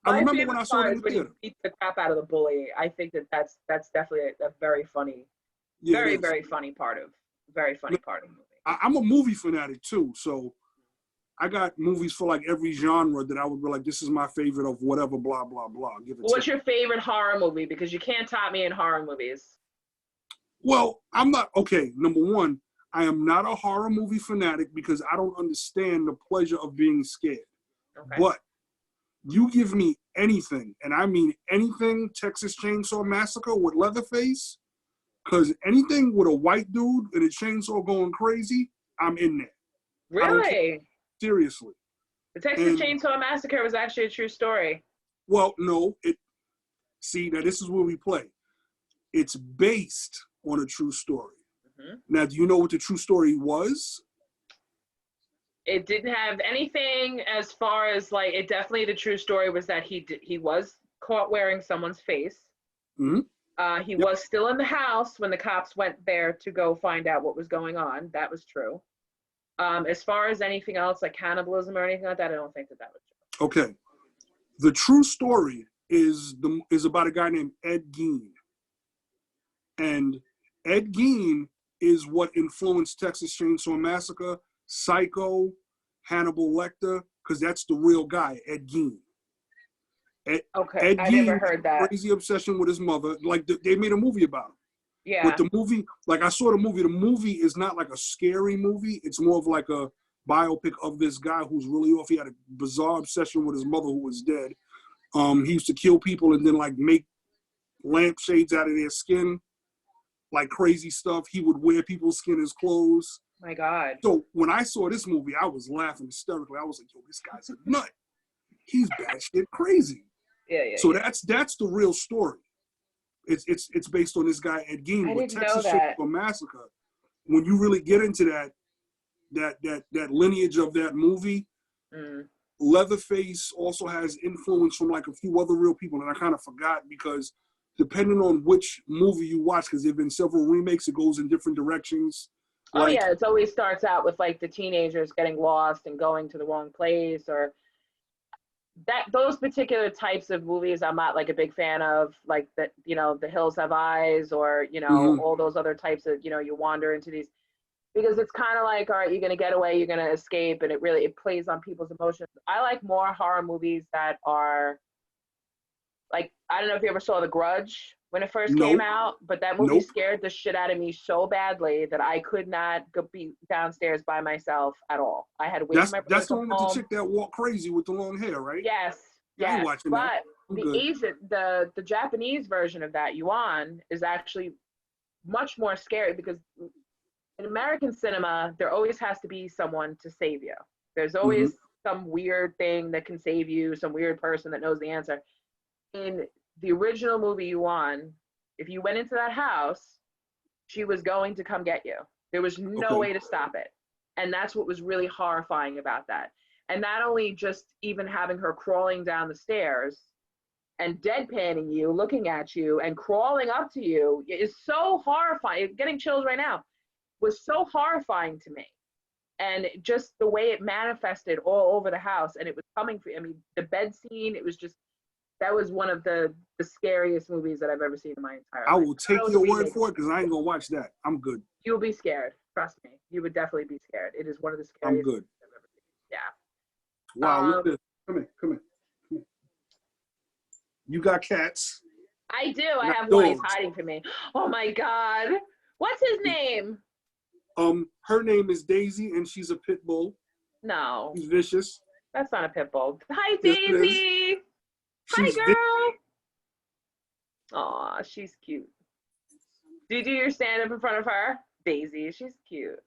[SPEAKER 2] I
[SPEAKER 1] My
[SPEAKER 2] remember when
[SPEAKER 1] favorite
[SPEAKER 2] I saw it
[SPEAKER 1] part
[SPEAKER 2] in
[SPEAKER 1] is
[SPEAKER 2] the
[SPEAKER 1] when he
[SPEAKER 2] theater.
[SPEAKER 1] beats the crap out of the bully. I think that's definitely a very funny,
[SPEAKER 2] Yeah,
[SPEAKER 1] very
[SPEAKER 2] it is.
[SPEAKER 1] very funny part of the movie.
[SPEAKER 2] I'm a movie fanatic too, so I got movies for like every genre that I would be like, this is my favorite of whatever, blah blah blah. Give it.
[SPEAKER 1] What's your favorite horror movie? Because you can't top me in horror movies.
[SPEAKER 2] Well, I'm not okay. Number one, I am not a horror movie fanatic because I don't understand the pleasure of being scared.
[SPEAKER 1] Okay.
[SPEAKER 2] But you give me anything, and I mean anything, Texas Chainsaw Massacre with Leatherface, because anything with a white dude and a chainsaw going crazy, I'm in there.
[SPEAKER 1] Really?
[SPEAKER 2] Seriously.
[SPEAKER 1] The Texas Chainsaw Massacre was actually a true story.
[SPEAKER 2] Well, no, see, now this is where we play. It's based on a true story. Mm-hmm. Now, do you know what the true story was?
[SPEAKER 1] It didn't have anything as far as like it definitely the true story was that he was caught wearing someone's face. Mm-hmm. He was still in the house when the cops went there to go find out what was going on. That was true. As far as anything else like cannibalism or anything like that, I don't think that was true.
[SPEAKER 2] Okay. The true story is about a guy named Ed Gein. And Ed Gein is what influenced Texas Chainsaw Massacre, Psycho, Hannibal Lecter, because that's the real guy, Ed Gein. Ed
[SPEAKER 1] I
[SPEAKER 2] Gein
[SPEAKER 1] never heard that.
[SPEAKER 2] Crazy obsession with his mother. Like they made a movie about him.
[SPEAKER 1] Yeah.
[SPEAKER 2] But the movie, like I saw the movie. The movie is not like a scary movie. It's more of like a biopic of this guy who's really off. He had a bizarre obsession with his mother who was dead. He used to kill people and then like make lampshades out of their skin, like crazy stuff. He would wear people's skin as clothes.
[SPEAKER 1] My God.
[SPEAKER 2] So when I saw this movie, I was laughing hysterically. I was like, yo, this guy's a nut. He's batshit crazy.
[SPEAKER 1] Yeah.
[SPEAKER 2] So that's the real story. It's based on this guy Ed Gein.
[SPEAKER 1] I
[SPEAKER 2] But
[SPEAKER 1] didn't
[SPEAKER 2] Texas
[SPEAKER 1] know that.
[SPEAKER 2] Chainsaw Massacre, when you really get into that lineage of that movie, Leatherface also has influence from like a few other real people, and I kind of forgot because depending on which movie you watch, because there've been several remakes, it goes in different directions.
[SPEAKER 1] Oh yeah, it always starts out with like the teenagers getting lost and going to the wrong place, or those particular types of movies I'm not like a big fan of, like that, The Hills Have Eyes, or all those other types of, you wander into these, because it's kind of like, all right, you're gonna get away, you're gonna escape, and it plays on people's emotions. I like more horror movies that are like, I don't know if you ever saw The Grudge when it first came out, but that movie scared the shit out of me so badly that I could not be downstairs by myself at all. I had to wait for my brother
[SPEAKER 2] That's the
[SPEAKER 1] to
[SPEAKER 2] one
[SPEAKER 1] come
[SPEAKER 2] with the
[SPEAKER 1] home.
[SPEAKER 2] chick that walked crazy with the long hair, right?
[SPEAKER 1] Yes.
[SPEAKER 2] I ain't watching that.
[SPEAKER 1] But the Japanese version of that, Yuan, is actually much more scary because in American cinema, there always has to be someone to save you. There's always some weird thing that can save you, some weird person that knows the answer. In the original movie Yuan, if you went into that house, she was going to come get you. There was no way to stop it. And that's what was really horrifying about that. And not only just even having her crawling down the stairs and deadpanning you, looking at you and crawling up to you is so horrifying. Getting chills right now. Was so horrifying to me. And just the way it manifested all over the house, and it was coming for, I mean, the bed scene, it was just, that was one of the scariest movies that I've ever seen in my entire life.
[SPEAKER 2] I will take your word for it because I ain't gonna watch that. I'm good.
[SPEAKER 1] You'll be scared. Trust me. You would definitely be scared. It is one of the scariest
[SPEAKER 2] I'm good.
[SPEAKER 1] movies I've ever seen. Yeah.
[SPEAKER 2] Wow, look at this. Come here. You got cats.
[SPEAKER 1] I do. I
[SPEAKER 2] Not
[SPEAKER 1] have one. He's
[SPEAKER 2] dogs.
[SPEAKER 1] hiding from me. Oh my God. What's his name?
[SPEAKER 2] Her name is Daisy, and she's a pit bull.
[SPEAKER 1] No,
[SPEAKER 2] She's vicious.
[SPEAKER 1] that's not a pit bull. Hi,
[SPEAKER 2] Yes, it is.
[SPEAKER 1] Daisy.
[SPEAKER 2] She's
[SPEAKER 1] Hi, girl. Aw, she's cute. Do you do your stand up in front of her? Daisy, she's cute.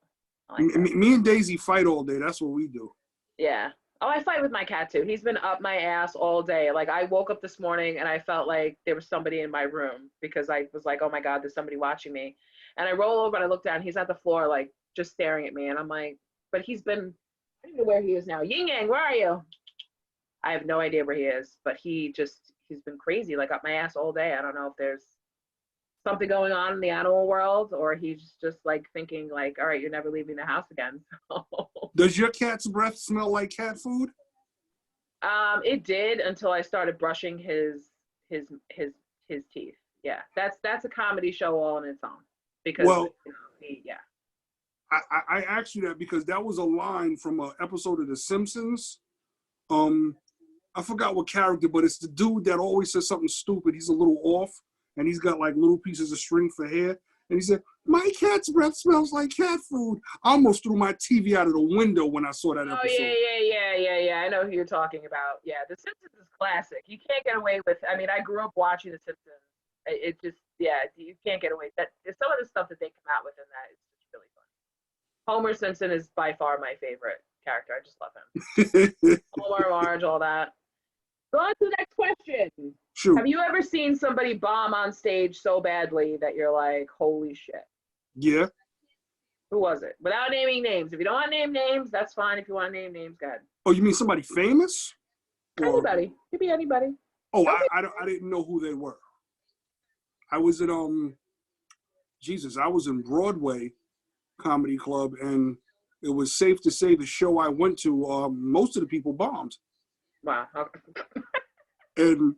[SPEAKER 1] I like her.
[SPEAKER 2] me and Daisy fight all day. That's what we do.
[SPEAKER 1] Yeah. Oh, I fight with my cat too. He's been up my ass all day. Like I woke up this morning and I felt like there was somebody in my room because I was like, oh my God, there's somebody watching me. And I roll over and I look down. He's at the floor, like just staring at me. And I'm like, but he's been, I don't know where he is now. Yin Yang, where are you? I have no idea where he is, but he's been crazy, like up my ass all day. I don't know if there's something going on in the animal world or he's just like thinking like, all right, you're never leaving the house again.
[SPEAKER 2] Does your cat's breath smell like cat food?
[SPEAKER 1] It did until I started brushing his teeth. Yeah, that's a comedy show all on its own because
[SPEAKER 2] Well,
[SPEAKER 1] yeah.
[SPEAKER 2] I asked you that because that was a line from an episode of The Simpsons. I forgot what character, but it's the dude that always says something stupid. He's a little off, and he's got like little pieces of string for hair. And he said, "My cat's breath smells like cat food." I almost threw my TV out of the window when I saw that episode.
[SPEAKER 1] Oh yeah. I know who you're talking about. Yeah, The Simpsons is classic. You can't get away with. I mean, I grew up watching The Simpsons. It just you can't get away. That some of the stuff that they come out with in that is just really fun. Homer Simpson is by far my favorite character. I just love him. Homer, Marge, all that. Go on to the next question.
[SPEAKER 2] Shoot.
[SPEAKER 1] Have you ever seen somebody bomb on stage so badly that you're like, holy shit?
[SPEAKER 2] Yeah.
[SPEAKER 1] Who was it? Without naming names. If you don't want to name names, that's fine. If you want to name names, go ahead.
[SPEAKER 2] Oh, you mean somebody famous? Or,
[SPEAKER 1] anybody. Could be anybody.
[SPEAKER 2] Oh, I didn't know who they were. I was at I was in Broadway Comedy Club, and it was safe to say the show I went to, most of the people bombed.
[SPEAKER 1] Wow.
[SPEAKER 2] And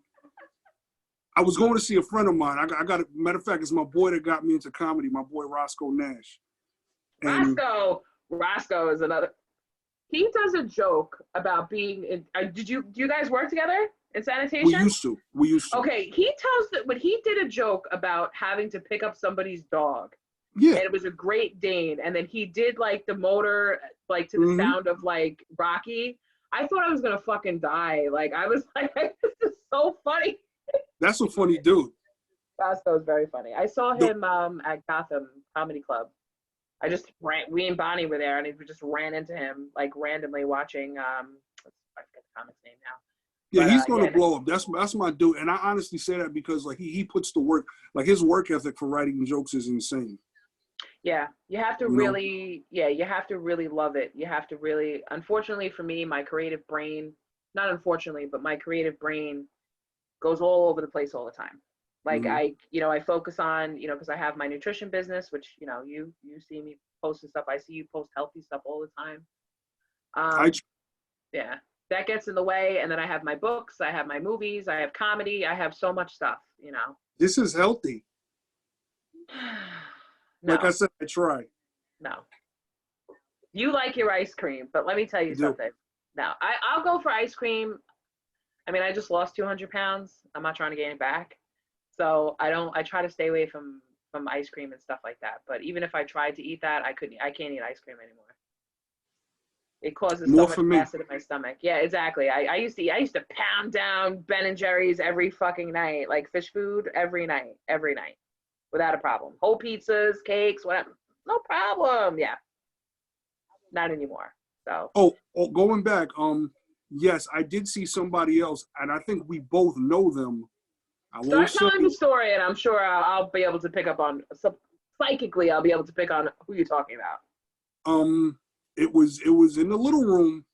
[SPEAKER 2] I was going to see a friend of mine. I got a matter of fact, it's my boy that got me into comedy, my boy Roscoe Nash. And
[SPEAKER 1] Roscoe is another. He does a joke about being in, do you guys work together in sanitation?
[SPEAKER 2] We used to.
[SPEAKER 1] Okay, he tells that when he did a joke about having to pick up somebody's dog.
[SPEAKER 2] Yeah.
[SPEAKER 1] And it was a Great Dane. And then he did like the motor, like to the sound of like Rocky. I thought I was going to fucking die. Like I was like, this is so funny.
[SPEAKER 2] That's a funny dude.
[SPEAKER 1] Roscoe is very funny. I saw him at Gotham Comedy Club. We and Bonnie were there, and we just ran into him like randomly watching. I forget the comic's name now.
[SPEAKER 2] Yeah,
[SPEAKER 1] but,
[SPEAKER 2] he's gonna blow up. That's my dude, and I honestly say that because like he puts the work. Like his work ethic for writing jokes is insane.
[SPEAKER 1] Yeah, you have to really. Yeah, you have to really love it. You have to really. Unfortunately for me, my creative brain. Not unfortunately, but my creative brain goes all over the place all the time. Like I focus on, because I have my nutrition business, which, you see me posting stuff. I see you post healthy stuff all the time. Yeah, that gets in the way. And then I have my books, I have my movies, I have comedy, I have so much stuff,
[SPEAKER 2] This is healthy.
[SPEAKER 1] No.
[SPEAKER 2] Like I said, I try.
[SPEAKER 1] No. You like your ice cream, but let me tell you something. No, I'll go for ice cream. I mean, I just lost 200 pounds. I'm not trying to gain it back. So I try to stay away from ice cream and stuff like that. But even if I tried to eat that, I can't eat ice cream anymore. It causes so much acid in my stomach. Yeah, exactly. I used to pound down Ben and Jerry's every fucking night, like fish food every night, without a problem. Whole pizzas, cakes, whatever, no problem. Yeah, not anymore. So.
[SPEAKER 2] Oh, going back. Yes, I did see somebody else, and I think we both know them.
[SPEAKER 1] Start telling the story, and I'm sure I'll be able to pick up on. Psychically, I'll be able to pick on who you're talking about.
[SPEAKER 2] It was in the little room,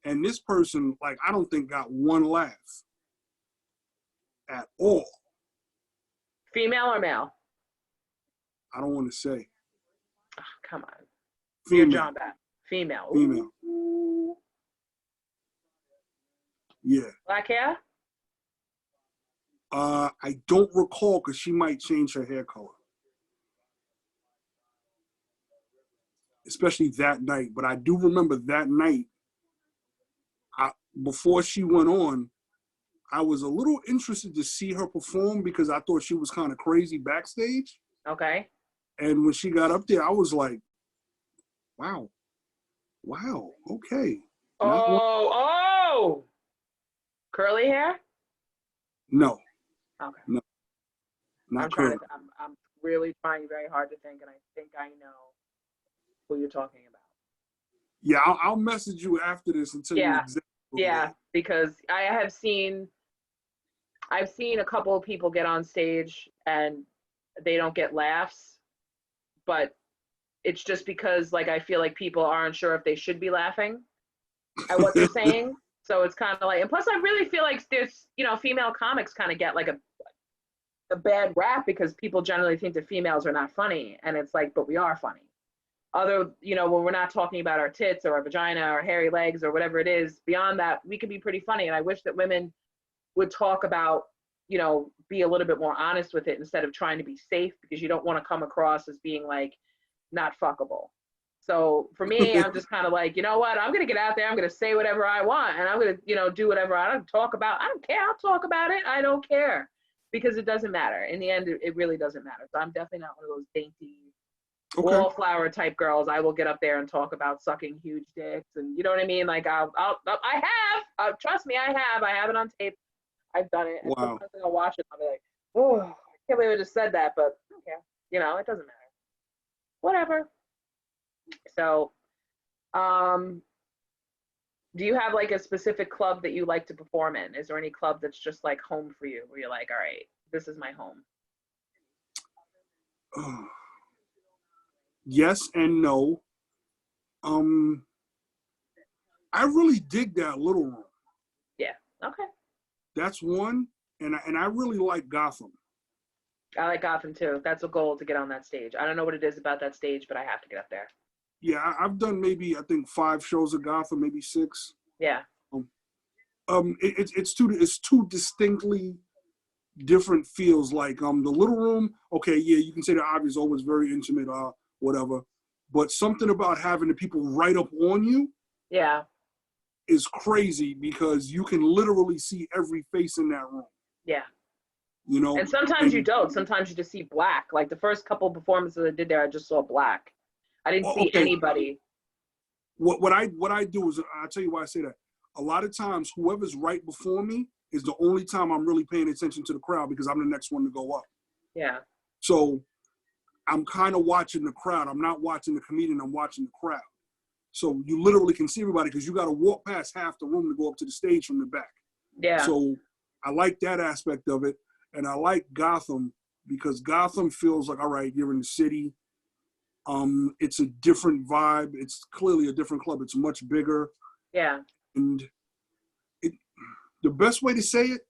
[SPEAKER 2] and this person, like, I don't think got one laugh at all.
[SPEAKER 1] Female or male?
[SPEAKER 2] I don't want to say.
[SPEAKER 1] Oh, come on.
[SPEAKER 2] Female.
[SPEAKER 1] You're John Bat. Female.
[SPEAKER 2] Female.
[SPEAKER 1] Ooh.
[SPEAKER 2] Yeah.
[SPEAKER 1] Black hair?
[SPEAKER 2] I don't recall because she might change her hair color. Especially that night. But I do remember that night, before she went on, I was a little interested to see her perform because I thought she was kind of crazy backstage.
[SPEAKER 1] Okay.
[SPEAKER 2] And when she got up there, I was like, wow, okay.
[SPEAKER 1] Oh, curly hair?
[SPEAKER 2] No,
[SPEAKER 1] Okay.
[SPEAKER 2] no, not
[SPEAKER 1] I'm trying
[SPEAKER 2] curly.
[SPEAKER 1] to, I'm really trying very hard to think, and I think I know who you're talking about.
[SPEAKER 2] Yeah, I'll message you after this and tell you
[SPEAKER 1] Yeah.
[SPEAKER 2] exactly.
[SPEAKER 1] Yeah, because I've seen a couple of people get on stage and they don't get laughs, but it's just because like I feel like people aren't sure if they should be laughing at what they're saying. So it's kind of like, and plus I really feel like there's, female comics kind of get like a bad rap because people generally think that females are not funny. And it's like, but we are funny. When we're not talking about our tits or our vagina or hairy legs or whatever it is, beyond that, we can be pretty funny. And I wish that women would talk about, be a little bit more honest with it instead of trying to be safe, because you don't want to come across as being like not fuckable. So for me, I'm just kind of like, you know what? I'm going to get out there. I'm going to say whatever I want. And I'm going to, do whatever I don't talk about. I don't care. I'll talk about it. I don't care, because it doesn't matter. In the end, it really doesn't matter. So I'm definitely not one of those dainty wallflower type girls. I will get up there and talk about sucking huge dicks. And you know what I mean? Like I have, trust me, I have it on tape. I've done it. And
[SPEAKER 2] Wow.
[SPEAKER 1] sometimes I'll watch it and I'll be like, oh, I can't believe I just said that, but okay. It doesn't matter. Whatever. So, do you have like a specific club that you like to perform in? Is there any club that's just like home for you, where you're like, all right, this is my home?
[SPEAKER 2] Yes and no. I really dig that Little Room.
[SPEAKER 1] Yeah. Okay.
[SPEAKER 2] That's one, and I really like Gotham.
[SPEAKER 1] I like Gotham too. That's a goal, to get on that stage. I don't know what it is about that stage, but I have to get up there.
[SPEAKER 2] Yeah, I've done maybe, I think, 5 shows of Gotham, maybe 6.
[SPEAKER 1] Yeah.
[SPEAKER 2] It's two distinctly different feels. Like the Little Room, okay, yeah, you can say the obvious, always very intimate, whatever, but something about having the people right up on you,
[SPEAKER 1] yeah,
[SPEAKER 2] is crazy, because you can literally see every face in that room.
[SPEAKER 1] Yeah.
[SPEAKER 2] And
[SPEAKER 1] sometimes you don't. Sometimes you just see black. Like the first couple of performances I did there, I just saw black. I didn't see anybody.
[SPEAKER 2] What I do is, I'll tell you why I say that. A lot of times, whoever's right before me is the only time I'm really paying attention to the crowd, because I'm the next one to go up.
[SPEAKER 1] Yeah.
[SPEAKER 2] So I'm kind of watching the crowd. I'm not watching the comedian. I'm watching the crowd. So you literally can see everybody, because you got to walk past half the room to go up to the stage from the back.
[SPEAKER 1] Yeah.
[SPEAKER 2] So I like that aspect of it. And I like Gotham, because Gotham feels like, all right, you're in the city. It's a different vibe. It's clearly a different club. It's much bigger.
[SPEAKER 1] Yeah.
[SPEAKER 2] And the best way to say it,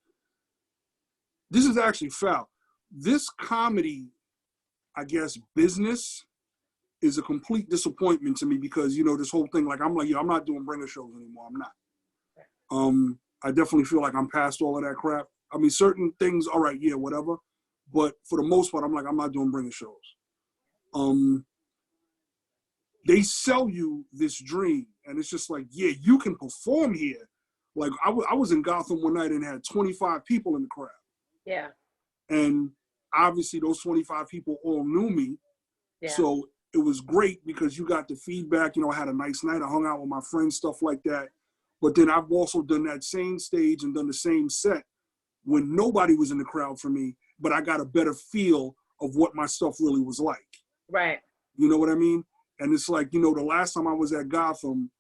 [SPEAKER 2] this is actually foul. This comedy, I guess, business is a complete disappointment to me, because, this whole thing, like, I'm like, I'm not doing bringer shows anymore. I'm not. I definitely feel like I'm past all of that crap. I mean, certain things, all right, yeah, whatever. But for the most part, I'm like, I'm not doing bringer shows. They sell you this dream, and it's just like, yeah, you can perform here. Like, I was in Gotham one night and had 25 people in the crowd.
[SPEAKER 1] Yeah.
[SPEAKER 2] And obviously those 25 people all knew me.
[SPEAKER 1] Yeah.
[SPEAKER 2] So it was great, because you got the feedback. I had a nice night. I hung out with my friends, stuff like that. But then I've also done that same stage and done the same set when nobody was in the crowd for me, but I got a better feel of what my stuff really was like.
[SPEAKER 1] Right.
[SPEAKER 2] You know what I mean? And it's like, the last time I was at Gotham,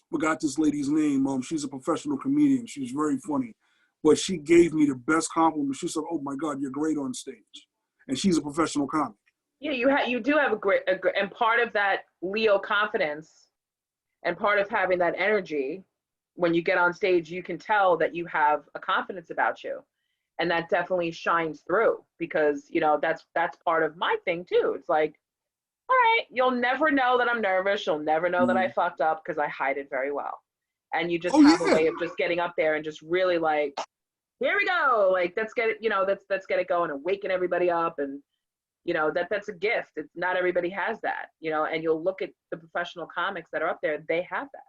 [SPEAKER 2] forgot this lady's name. She's a professional comedian. She's very funny. But she gave me the best compliment. She said, "Oh my God, you're great on stage." And she's a professional comic.
[SPEAKER 1] Yeah, you do have a great, and part of that Leo confidence, and part of having that energy, when you get on stage, you can tell that you have a confidence about you, and that definitely shines through, because that's part of my thing too. It's like, all right, you'll never know that I'm nervous. You'll never know that I fucked up, because I hide it very well. And you just have a way of just getting up there and just really like, here we go. Like, let's get it, let's get it going, and waking everybody up. And, that's a gift. It's not everybody has that, and you'll look at the professional comics that are up there, they have that.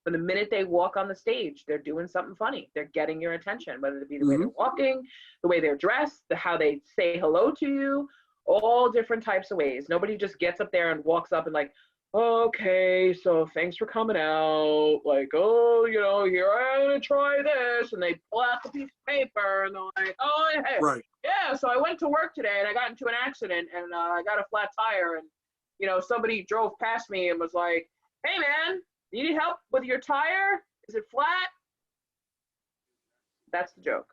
[SPEAKER 1] From the minute they walk on the stage, they're doing something funny. They're getting your attention, whether it be the way they're walking, the way they're dressed, how they say hello to you, all different types of ways. Nobody just gets up there and walks up and like, okay, so thanks for coming out. Like, oh, you know, here I'm gonna try this, and they pull out the piece of paper, and they're like, oh, hey,
[SPEAKER 2] Right.
[SPEAKER 1] yeah. So I went to work today, and I got into an accident, and I got a flat tire, and you know, somebody drove past me and was like, hey, man, you need help with your tire? Is it flat? That's the joke.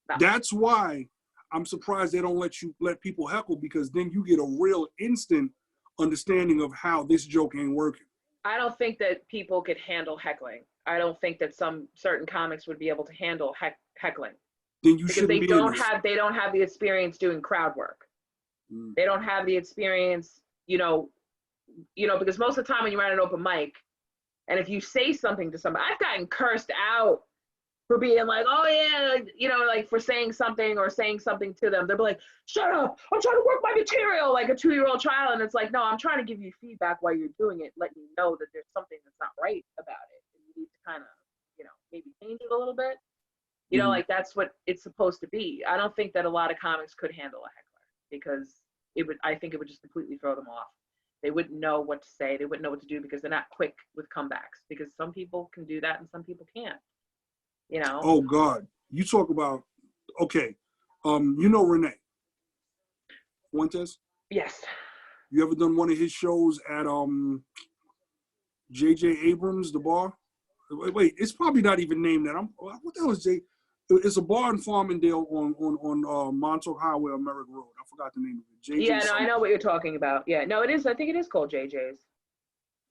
[SPEAKER 1] No.
[SPEAKER 2] That's why I'm surprised they don't let people heckle, because then you get a real instant understanding of how this joke ain't working.
[SPEAKER 1] I don't think that people could handle heckling. I don't think that some certain comics would be able to handle heckling.
[SPEAKER 2] Then you
[SPEAKER 1] because
[SPEAKER 2] shouldn't
[SPEAKER 1] they
[SPEAKER 2] be
[SPEAKER 1] don't have the experience doing crowd work. They don't have the experience, you know, because most of the time when you're at an open mic, and if you say something to somebody, I've gotten cursed out for being like, oh yeah, you know, like for saying something or saying something to them. They'll be like, shut up, I'm trying to work my material, like a 2-year-old child. And it's like, no, I'm trying to give you feedback while you're doing it, letting you know that there's something that's not right about it. And you need to kind of, you know, maybe change it a little bit. You know, like that's what it's supposed to be. I don't think that a lot of comics could handle a heckler, because I think it would just completely throw them off. They wouldn't know what to say. They wouldn't know what to do, because they're not quick with comebacks, because some people can do that and some people can't, you know?
[SPEAKER 2] Oh God. You talk about, okay. You know Renee Fuentes?
[SPEAKER 1] Yes.
[SPEAKER 2] You ever done one of his shows at J.J. Abrams, the bar? Wait, it's probably not even named that. What the hell is J? It's a bar in Farmingdale on Montauk Highway on Merrick Road. I forgot the name of it. JJ
[SPEAKER 1] Yeah, no,
[SPEAKER 2] something.
[SPEAKER 1] I know what you're talking about. Yeah, no, it is. I think it is called JJ's.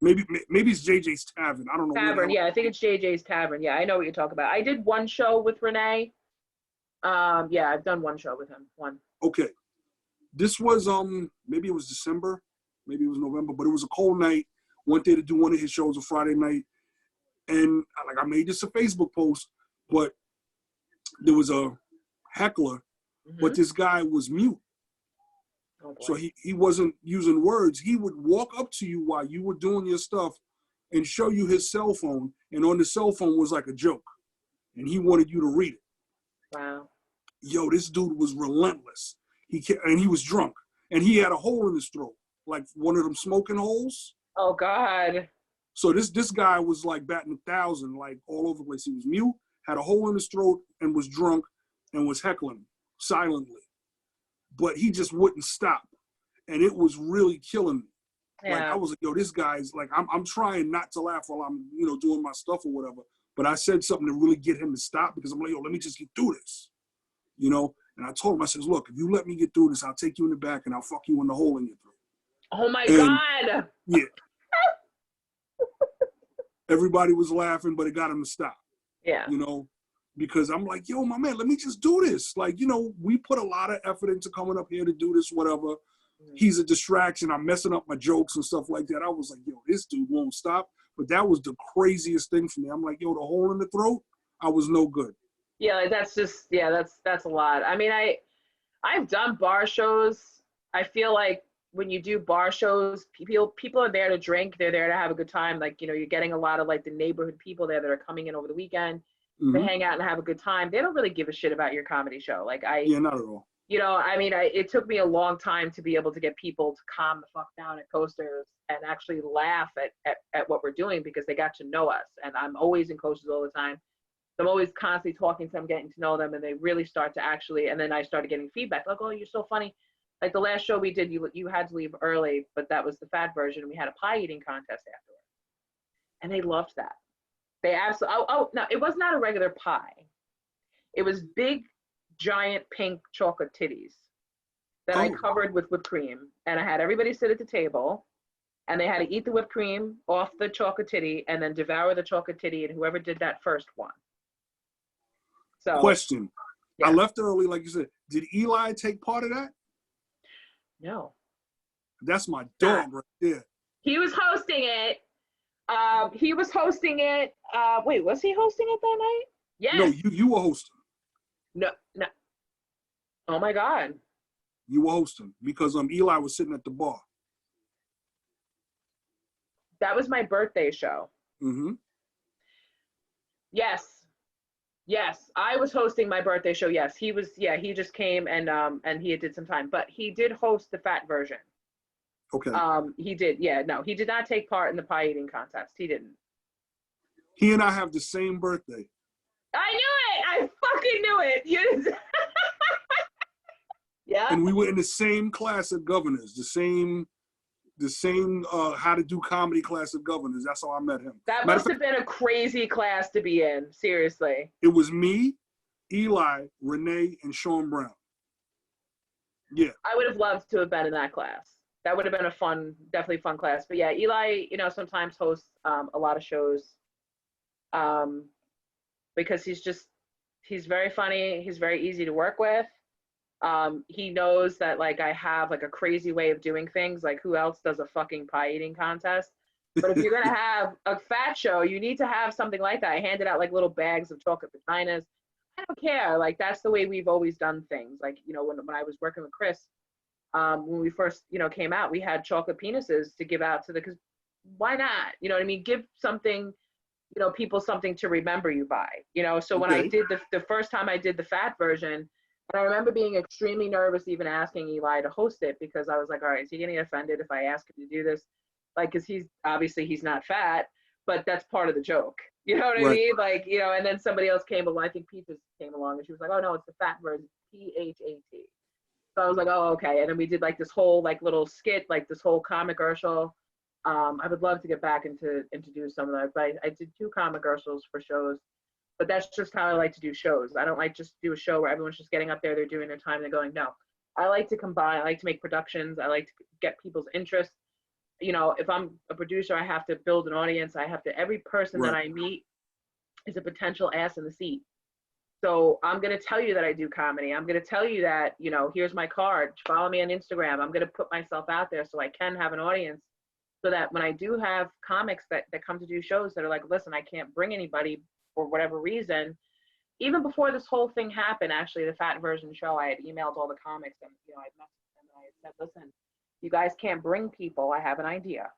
[SPEAKER 2] Maybe it's JJ's Tavern. I don't know.
[SPEAKER 1] Tavern, yeah, I think it's JJ's Tavern. Yeah, I know what you're talking about. I did one show with Renee. Yeah, I've done one show with him. One.
[SPEAKER 2] Okay. This was maybe it was December, maybe it was November, but it was a cold night. Went there to do one of his shows a Friday night, and I made this a Facebook post, but there was a heckler, but this guy was mute.
[SPEAKER 1] Oh,
[SPEAKER 2] So he wasn't using words. He would walk up to you while you were doing your stuff and show you his cell phone. And on the cell phone was like a joke. And he wanted you to read it.
[SPEAKER 1] Wow.
[SPEAKER 2] Yo, this dude was relentless. And he was drunk. And he had a hole in his throat, like one of them smoking holes.
[SPEAKER 1] Oh, God.
[SPEAKER 2] So this guy was like batting 1,000, like all over the place. He was mute, had a hole in his throat, and was drunk and was heckling silently. But he just wouldn't stop. And it was really killing me.
[SPEAKER 1] Yeah.
[SPEAKER 2] Like I was like, yo, this guy's like, I'm trying not to laugh while I'm, doing my stuff or whatever. But I said something to really get him to stop, because I'm like, yo, let me just get through this. And I told him, I said, look, if you let me get through this, I'll take you in the back and I'll fuck you in the hole in your throat.
[SPEAKER 1] Oh my God.
[SPEAKER 2] Yeah. Everybody was laughing, but it got him to stop.
[SPEAKER 1] Yeah.
[SPEAKER 2] Because I'm like, yo, my man, let me just do this. Like, we put a lot of effort into coming up here to do this, whatever. He's a distraction. I'm messing up my jokes and stuff like that. I was like, yo, this dude won't stop. But that was the craziest thing for me. I'm like, yo, the hole in the throat, I was no good.
[SPEAKER 1] Yeah, like that's a lot. I mean, I've done bar shows. I feel like when you do bar shows, people are there to drink. They're there to have a good time. Like, you're getting a lot of like the neighborhood people there that are coming in over the weekend to hang out and have a good time. They don't really give a shit about your comedy show. Like
[SPEAKER 2] Yeah, not at all.
[SPEAKER 1] I mean, it took me a long time to be able to get people to calm the fuck down at Coasters and actually laugh at what we're doing, because they got to know us. And I'm always in Coasters all the time. So I'm always constantly talking to them, getting to know them, and they really start to actually, and then I started getting feedback, like, oh, you're so funny. Like the last show we did, you had to leave early, but that was the fat version. We had a pie eating contest afterwards. And they loved that. They absolutely, no, it was not a regular pie. It was big, giant pink chocolate titties that I covered with whipped cream. And I had everybody sit at the table, and they had to eat the whipped cream off the chocolate titty and then devour the chocolate titty, and whoever did that first won. So,
[SPEAKER 2] question.
[SPEAKER 1] Yeah.
[SPEAKER 2] I left early, like you said. Did Eli take part of that?
[SPEAKER 1] No.
[SPEAKER 2] That's my dog right there.
[SPEAKER 1] He was hosting it. Wait, was he hosting it that night? Yes.
[SPEAKER 2] No, you were hosting.
[SPEAKER 1] No. Oh my God.
[SPEAKER 2] You were hosting because Eli was sitting at the bar.
[SPEAKER 1] That was my birthday show.
[SPEAKER 2] Mm-hmm.
[SPEAKER 1] Yes. Yes. I was hosting my birthday show. Yes. He just came and he did some time, but he did host the fat version.
[SPEAKER 2] Okay.
[SPEAKER 1] He did. Yeah, no, he did not take part in the pie eating contest. He didn't.
[SPEAKER 2] He and I have the same birthday.
[SPEAKER 1] I knew it. I fucking knew it. Yeah.
[SPEAKER 2] And we were in the same class at Governors, the same how to do comedy class at Governors. That's how I met him.
[SPEAKER 1] That must have been a crazy class to be in. Seriously.
[SPEAKER 2] It was me, Eli, Renee, and Sean Brown. Yeah.
[SPEAKER 1] I would have loved to have been in that class. That would have been definitely fun class. But yeah, Eli, sometimes hosts a lot of shows because he's very funny. He's very easy to work with. He knows that like I have like a crazy way of doing things. Like who else does a fucking pie eating contest? But if you're gonna have a fat show, you need to have something like that. I handed out like little bags of chocolate vaginas. I don't care. Like that's the way we've always done things. Like when I was working with Chris, when we first came out, we had chocolate penises to give out to because why not? You know what I mean? Give something, people something to remember you by. So when I did the first time I did the fat version. And I remember being extremely nervous even asking Eli to host it because I was like, all right, is he getting offended if I ask him to do this? Like, because he's not fat, but that's part of the joke. You know what I mean? Like, and then somebody else came along, I think Peaches came along and she was like, oh no, it's the fat version, PHAT. So I was like, oh, okay. And then we did like this whole like little skit, like this whole comic commercial. I would love to get back into do some of that, but I did 2 comic commercials for shows. But that's just how I like to do shows. I don't like just do a show where everyone's just getting up there, they're doing their time, they're going, no. I like to combine, I like to make productions, I like to get people's interest. If I'm a producer, I have to build an audience. Every person that I meet is a potential ass in the seat. So I'm going to tell you that I do comedy. I'm going to tell you that, here's my card, follow me on Instagram. I'm going to put myself out there so I can have an audience so that when I do have comics that come to do shows that are like, listen, I can't bring anybody for whatever reason, even before this whole thing happened, actually, the fat version show, I had emailed all the comics and, I messaged them and I said, listen, you guys can't bring people. I have an idea.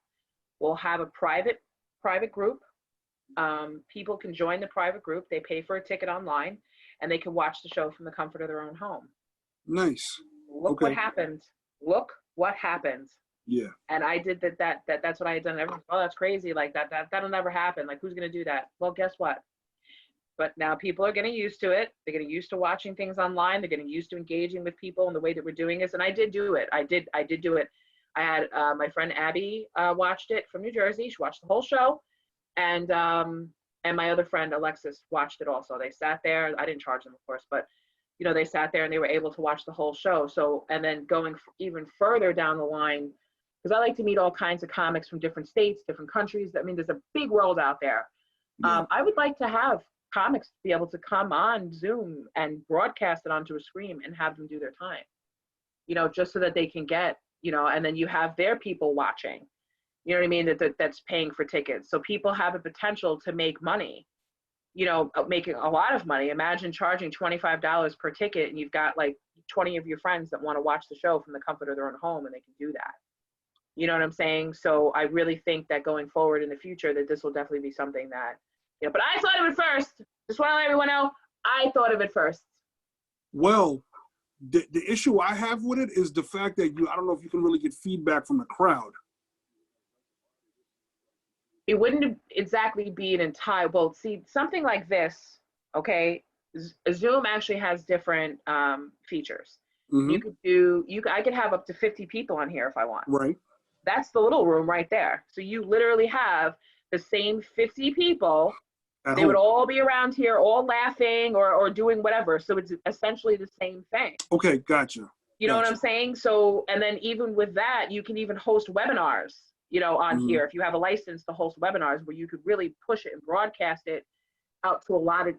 [SPEAKER 1] We'll have a private group. People can join the private group. They pay for a ticket online and they can watch the show from the comfort of their own home.
[SPEAKER 2] Nice.
[SPEAKER 1] Look what happened. Look what happened.
[SPEAKER 2] Yeah.
[SPEAKER 1] And I did that's what I had done. Everyone's, oh, that's crazy. Like that'll never happen. Like who's going to do that? Well, guess what? But now people are getting used to it. They're getting used to watching things online. They're getting used to engaging with people in the way that we're doing this. And I did do it. I did do it. I had my friend Abby watched it from New Jersey. She watched the whole show. And my other friend Alexis watched it also. They sat there. I didn't charge them, of course, but they sat there and they were able to watch the whole show. So, and then going even further down the line, because I like to meet all kinds of comics from different states, different countries. I mean, there's a big world out there. Yeah. I would like to have comics be able to come on Zoom and broadcast it onto a screen and have them do their time, just so that they can get, and then you have their people watching, you know what I mean, that's paying for tickets. So people have a potential to make money, making a lot of money. Imagine charging $25 per ticket and you've got like 20 of your friends that want to watch the show from the comfort of their own home and they can do that. You know what I'm saying? So I really think that going forward in the future that this will definitely be something that, but I thought of it first. Just want to let everyone know, I thought of it first.
[SPEAKER 2] Well, the issue I have with it is the fact that I don't know if you can really get feedback from the crowd.
[SPEAKER 1] It wouldn't exactly be an entire, well, see, something like this, okay, Zoom actually has different features. Mm-hmm. I could have up to 50 people on here if I want.
[SPEAKER 2] Right.
[SPEAKER 1] That's the little room right there. So you literally have the same 50 people. They would all be around here, all laughing or doing whatever. So it's essentially the same thing.
[SPEAKER 2] Okay, gotcha.
[SPEAKER 1] You know what I'm saying? So, and then even with that, you can even host webinars, on mm-hmm. here. If you have a license to host webinars where you could really push it and broadcast it out to a lot of,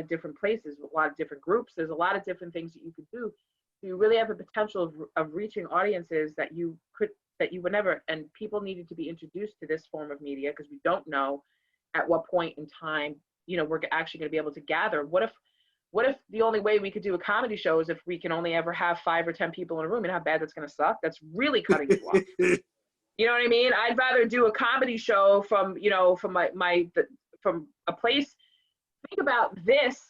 [SPEAKER 1] different places, a lot of different groups. There's a lot of different things that you could do. So you really have a potential of reaching audiences that you would never, and people needed to be introduced to this form of media because we don't know at what point in time, we're actually going to be able to gather. What if the only way we could do a comedy show is if we can only ever have 5 or 10 people in a room, and how bad that's going to suck? That's really cutting you off. You know what I mean? I'd rather do a comedy show from, from a place think about this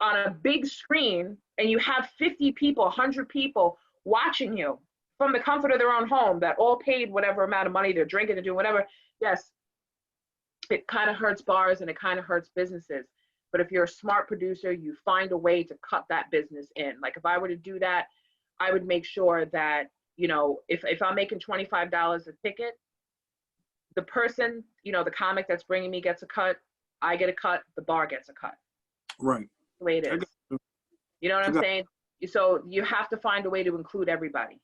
[SPEAKER 1] on a big screen and you have 50 people, 100 people watching you from the comfort of their own home that all paid whatever amount of money they're drinking, to do whatever. Yes, it kind of hurts bars and it kind of hurts businesses. But if you're a smart producer, you find a way to cut that business in. Like if I were to do that, I would make sure that, you know, if I'm making $25 a ticket, the person, you know, the comic that's bringing me gets a cut, I get a cut, the bar gets a cut.
[SPEAKER 2] Right.
[SPEAKER 1] The way it is. You know what I'm saying? So you have to find a way to include everybody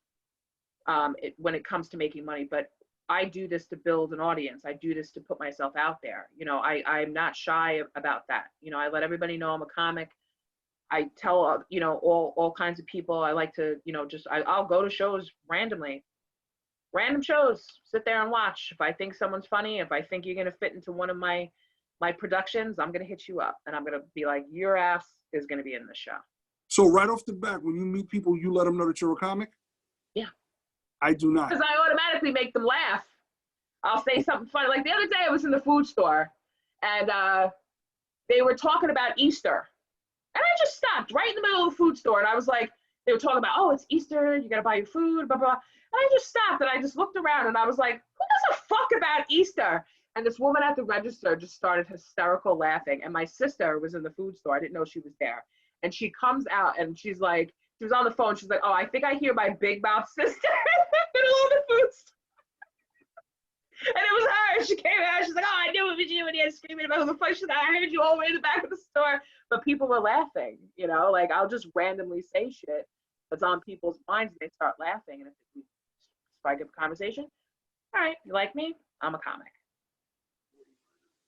[SPEAKER 1] when it comes to making money. But I do this to build an audience. I do this to put myself out there. You know, I'm not shy about that. You know, I let everybody know I'm a comic. I tell, you know, all kinds of people. I like to, you know, I'll go to shows randomly. Random shows, sit there and watch. If I think someone's funny, if I think you're going to fit into one of my productions, I'm going to hit you up and I'm going to be like, your ass is going to be in the show.
[SPEAKER 2] So right off the bat, when you meet people, you let them know that you're a comic?
[SPEAKER 1] Yeah.
[SPEAKER 2] I do not.
[SPEAKER 1] Because I automatically make them laugh. I'll say something funny. Like the other day I was in the food store and they were talking about Easter. And I just stopped right in the middle of the food store and I was like, they were talking about, oh, it's Easter, you got to buy your food, blah, blah, blah. And I just stopped and I just looked around and I was like, who gives a fuck about Easter? And this woman at the register just started hysterical laughing. And my sister was in the food store. I didn't know she was there. And she comes out and she's like, she was on the phone. She's like, oh, I think I hear my big mouth sister in the middle of the food store. And it was her. She came out. She's like, oh, I knew it was you. And you're screaming about who the fuck. She's like, I heard you all the way in the back of the store. But people were laughing, you know, like I'll just randomly say shit that's on people's minds and they start laughing. And if we strike up a conversation, all right, you like me? I'm a comic.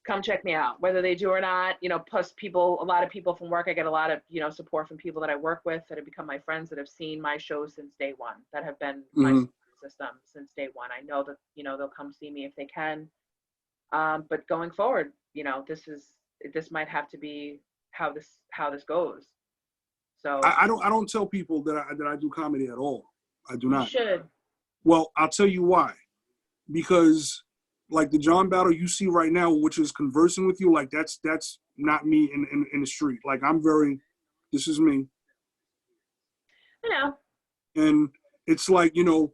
[SPEAKER 1] Come check me out, whether they do or not, you know, plus people, a lot of people from work, I get a lot of, you know, support from people that I work with that have become my friends that have seen my shows since day one, that have been my system since day one. I know that, you know, they'll come see me if they can. But going forward, you know, this might have to be how this goes. So
[SPEAKER 2] I don't tell people that I do comedy at all. I do not.
[SPEAKER 1] You should.
[SPEAKER 2] Well, I'll tell you why. Because like the John Battle you see right now, which is conversing with you, like that's not me in the street. Like this is me.
[SPEAKER 1] I know.
[SPEAKER 2] And it's like, you know,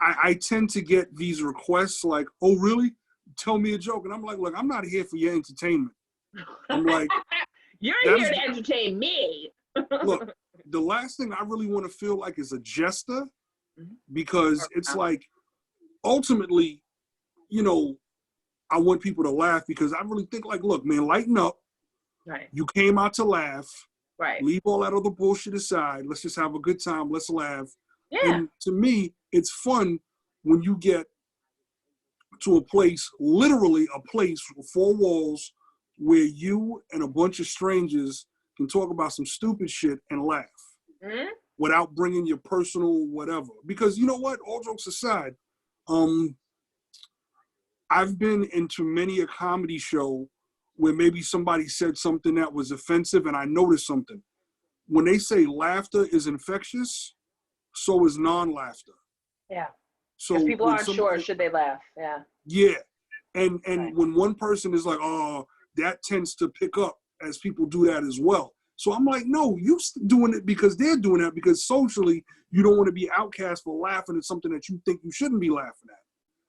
[SPEAKER 2] I tend to get these requests like, oh, really? Tell me a joke. And I'm like, look, I'm not here for your entertainment. I'm like,
[SPEAKER 1] you're here to entertain me.
[SPEAKER 2] Look, the last thing I really want to feel like is a jester, because it's like, ultimately, you know, I want people to laugh because I really think like, look, man, lighten up.
[SPEAKER 1] Right.
[SPEAKER 2] You came out to laugh.
[SPEAKER 1] Right.
[SPEAKER 2] Leave all that other bullshit aside. Let's just have a good time. Let's laugh.
[SPEAKER 1] Yeah.
[SPEAKER 2] And to me, it's fun when you get to a place, literally a place with 4 walls where you and a bunch of strangers can talk about some stupid shit and laugh without bringing your personal whatever. Because you know what? All jokes aside, I've been into many a comedy show where maybe somebody said something that was offensive and I noticed something. When they say laughter is infectious, so is non-laughter.
[SPEAKER 1] Yeah.
[SPEAKER 2] So
[SPEAKER 1] because people aren't sure, should they laugh? Yeah.
[SPEAKER 2] Yeah. And
[SPEAKER 1] right.
[SPEAKER 2] When one person is like, oh, that tends to pick up as people do that as well. So I'm like, no, you doing it because they're doing that because socially you don't want to be outcast for laughing at something that you think you shouldn't be laughing at.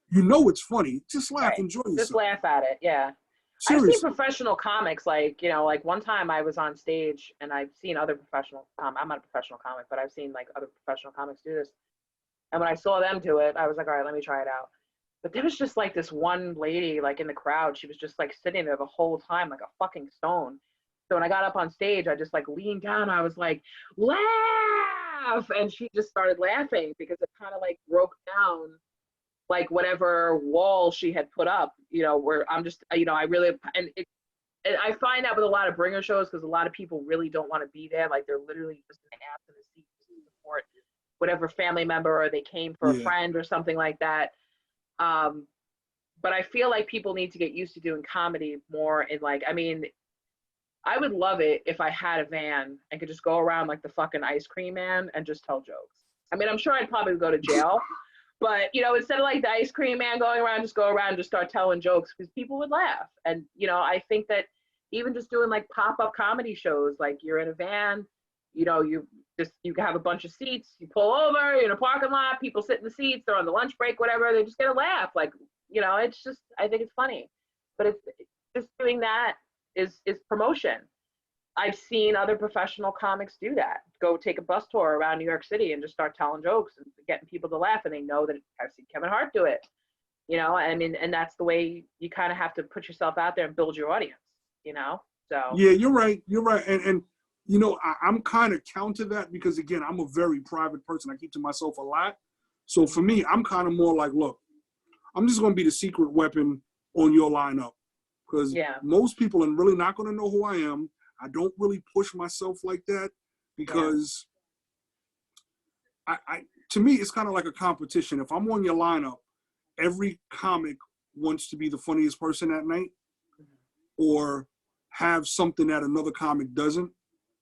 [SPEAKER 2] You know it's funny. Just laugh,
[SPEAKER 1] right.
[SPEAKER 2] enjoy yourself.
[SPEAKER 1] Just laugh at it, yeah.
[SPEAKER 2] Seriously.
[SPEAKER 1] I've seen professional comics, like, you know, like one time I was on stage and I've seen other professional, I'm not a professional comic, but I've seen like other professional comics do this. And when I saw them do it, I was like, all right, let me try it out. But there was just like this one lady like in the crowd. She was just like sitting there the whole time like a fucking stone. So when I got up on stage, I just like leaned down. I was like, laugh. And she just started laughing because it kind of like broke down like whatever wall she had put up, you know, where I'm just, you know, I really, and I find that with a lot of bringer shows because a lot of people really don't want to be there. Like they're literally just an ass in the seat to support whatever family member or they came for a friend or something like that. But I feel like people need to get used to doing comedy more in like, I mean, I would love it if I had a van and could just go around like the fucking ice cream man and just tell jokes. I mean, I'm sure I'd probably go to jail, but you know, instead of like the ice cream man going around, just go around and just start telling jokes because people would laugh. And, you know, I think that even just doing like pop-up comedy shows, like you're in a van, you know, you have a bunch of seats, you pull over, you're in a parking lot, people sit in the seats, they're on the lunch break, whatever, they just get a laugh. Like, you know, it's just, I think it's funny. But it's just doing that is promotion. I've seen other professional comics do that. Go take a bus tour around New York City and just start telling jokes and getting people to laugh, and they know that I've seen Kevin Hart do it. You know, I mean, and that's the way you kind of have to put yourself out there and build your audience, you know? So
[SPEAKER 2] yeah, you're right. You're right. And you know, I'm kind of counter that because again, I'm a very private person. I keep to myself a lot. So for me, I'm kind of more like, look, I'm just going to be the secret weapon on your lineup because most people are really not going to know who I am. I don't really push myself like that because I to me, it's kind of like a competition. If I'm on your lineup, every comic wants to be the funniest person that night or have something that another comic doesn't.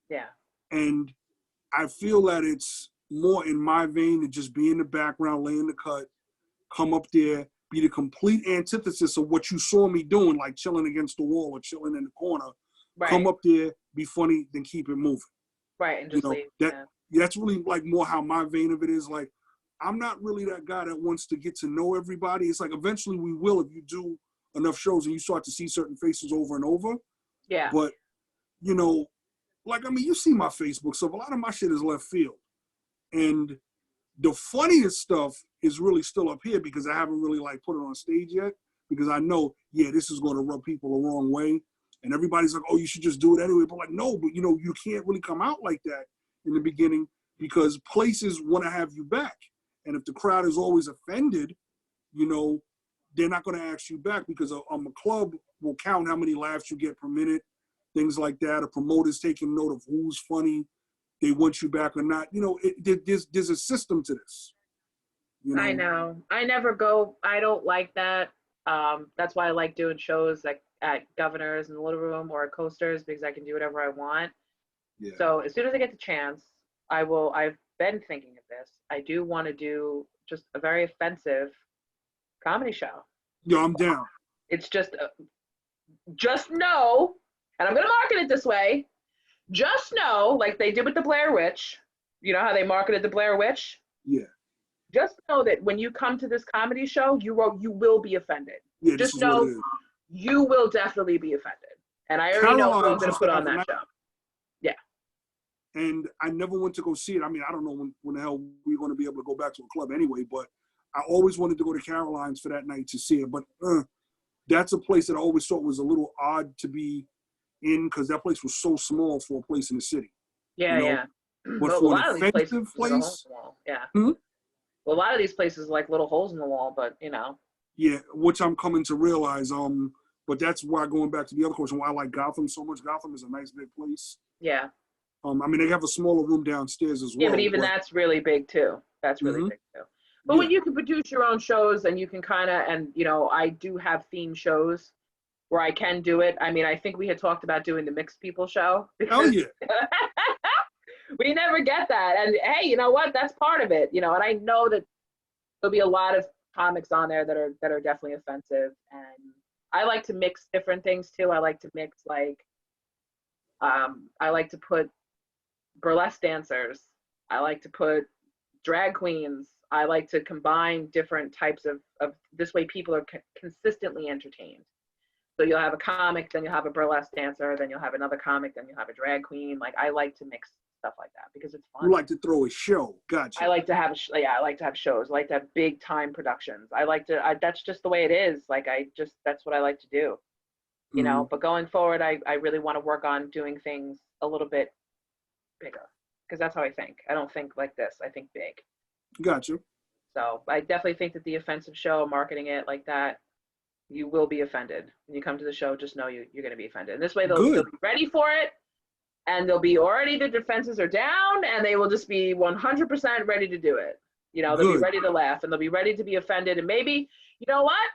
[SPEAKER 1] Yeah.
[SPEAKER 2] And I feel that it's more in my vein to just be in the background, lay in the cut, come up there, be the complete antithesis of what you saw me doing, like chilling against the wall or chilling in the corner.
[SPEAKER 1] Right.
[SPEAKER 2] Come up there, be funny, then keep it moving.
[SPEAKER 1] Right, and just
[SPEAKER 2] leave. That's really like more how my vein of it is. Like, I'm not really that guy that wants to get to know everybody. It's like eventually we will if you do enough shows and you start to see certain faces over and over.
[SPEAKER 1] Yeah.
[SPEAKER 2] But, you know, like, I mean, you see my Facebook, so a lot of my shit is left field. And the funniest stuff is really still up here because I haven't really like put it on stage yet because I know, this is going to rub people the wrong way. And everybody's like, oh, you should just do it anyway. But like, no, but you know, you can't really come out like that in the beginning because places want to have you back. And if the crowd is always offended, you know, they're not going to ask you back because a club will count how many laughs you get per minute, things like that. A promoter's taking note of who's funny, they want you back or not. You know, there's a system to this. You know?
[SPEAKER 1] I know. I never go. I don't like that. That's why I like doing shows like at Governor's in the Little Room or at Coasters because I can do whatever I want.
[SPEAKER 2] Yeah.
[SPEAKER 1] So as soon as I get the chance, I will. I've been thinking of this. I do want to do just a very offensive comedy show.
[SPEAKER 2] Yeah, I'm down.
[SPEAKER 1] It's just know, and I'm going to market it this way. Just know, like they did with the Blair Witch. You know how they marketed the Blair Witch?
[SPEAKER 2] Yeah.
[SPEAKER 1] Just know that when you come to this comedy show, you will be offended.
[SPEAKER 2] Yeah,
[SPEAKER 1] just know you will definitely be offended. And I already know who I'm going to put on that show. Yeah.
[SPEAKER 2] And I never went to go see it. I mean, I don't know when the hell we're going to be able to go back to a club anyway, but I always wanted to go to Caroline's for that night to see it. But that's a place that I always thought was a little odd to be in because that place was so small for a place in the city.
[SPEAKER 1] Yeah,
[SPEAKER 2] you know?
[SPEAKER 1] yeah.
[SPEAKER 2] But
[SPEAKER 1] well,
[SPEAKER 2] for an offensive place,
[SPEAKER 1] yeah. Well, a lot of these places are like little holes in the wall, but you know.
[SPEAKER 2] Yeah, which I'm coming to realize. But that's why going back to the other question, why I like Gotham so much. Gotham is a nice big place.
[SPEAKER 1] Yeah.
[SPEAKER 2] I mean, they have a smaller room downstairs as well.
[SPEAKER 1] Yeah, but even that's really big too. That's really big too. But when you can produce your own shows and you can and you know, I do have theme shows where I can do it. I mean, I think we had talked about doing the Mixed People show.
[SPEAKER 2] Oh yeah.
[SPEAKER 1] We never get that. And hey, you know what? That's part of it, you know, and I know that there'll be a lot of comics on there that are definitely offensive. And I like to mix different things too. I like to mix like, I like to put burlesque dancers. I like to put drag queens. I like to combine different types of this way people are consistently entertained. So you'll have a comic, then you'll have a burlesque dancer, then you'll have another comic, then you'll have a drag queen. Like I like to mix stuff like that because it's fun.
[SPEAKER 2] You like to throw a show. Gotcha.
[SPEAKER 1] I like to have I like to have shows. I like to have big time productions. That's just the way it is. Like that's what I like to do. You know, but going forward, I really want to work on doing things a little bit bigger because that's how I think. I don't think like this. I think big.
[SPEAKER 2] Gotcha.
[SPEAKER 1] So I definitely think that the offensive show, marketing it like that, you will be offended. When you come to the show, just know you're going to be offended. And this way they'll be ready for it, and they'll be already, the defenses are down, and they will just be 100% ready to do it. You know, they'll be ready to laugh, and they'll be ready to be offended. And maybe, you know what?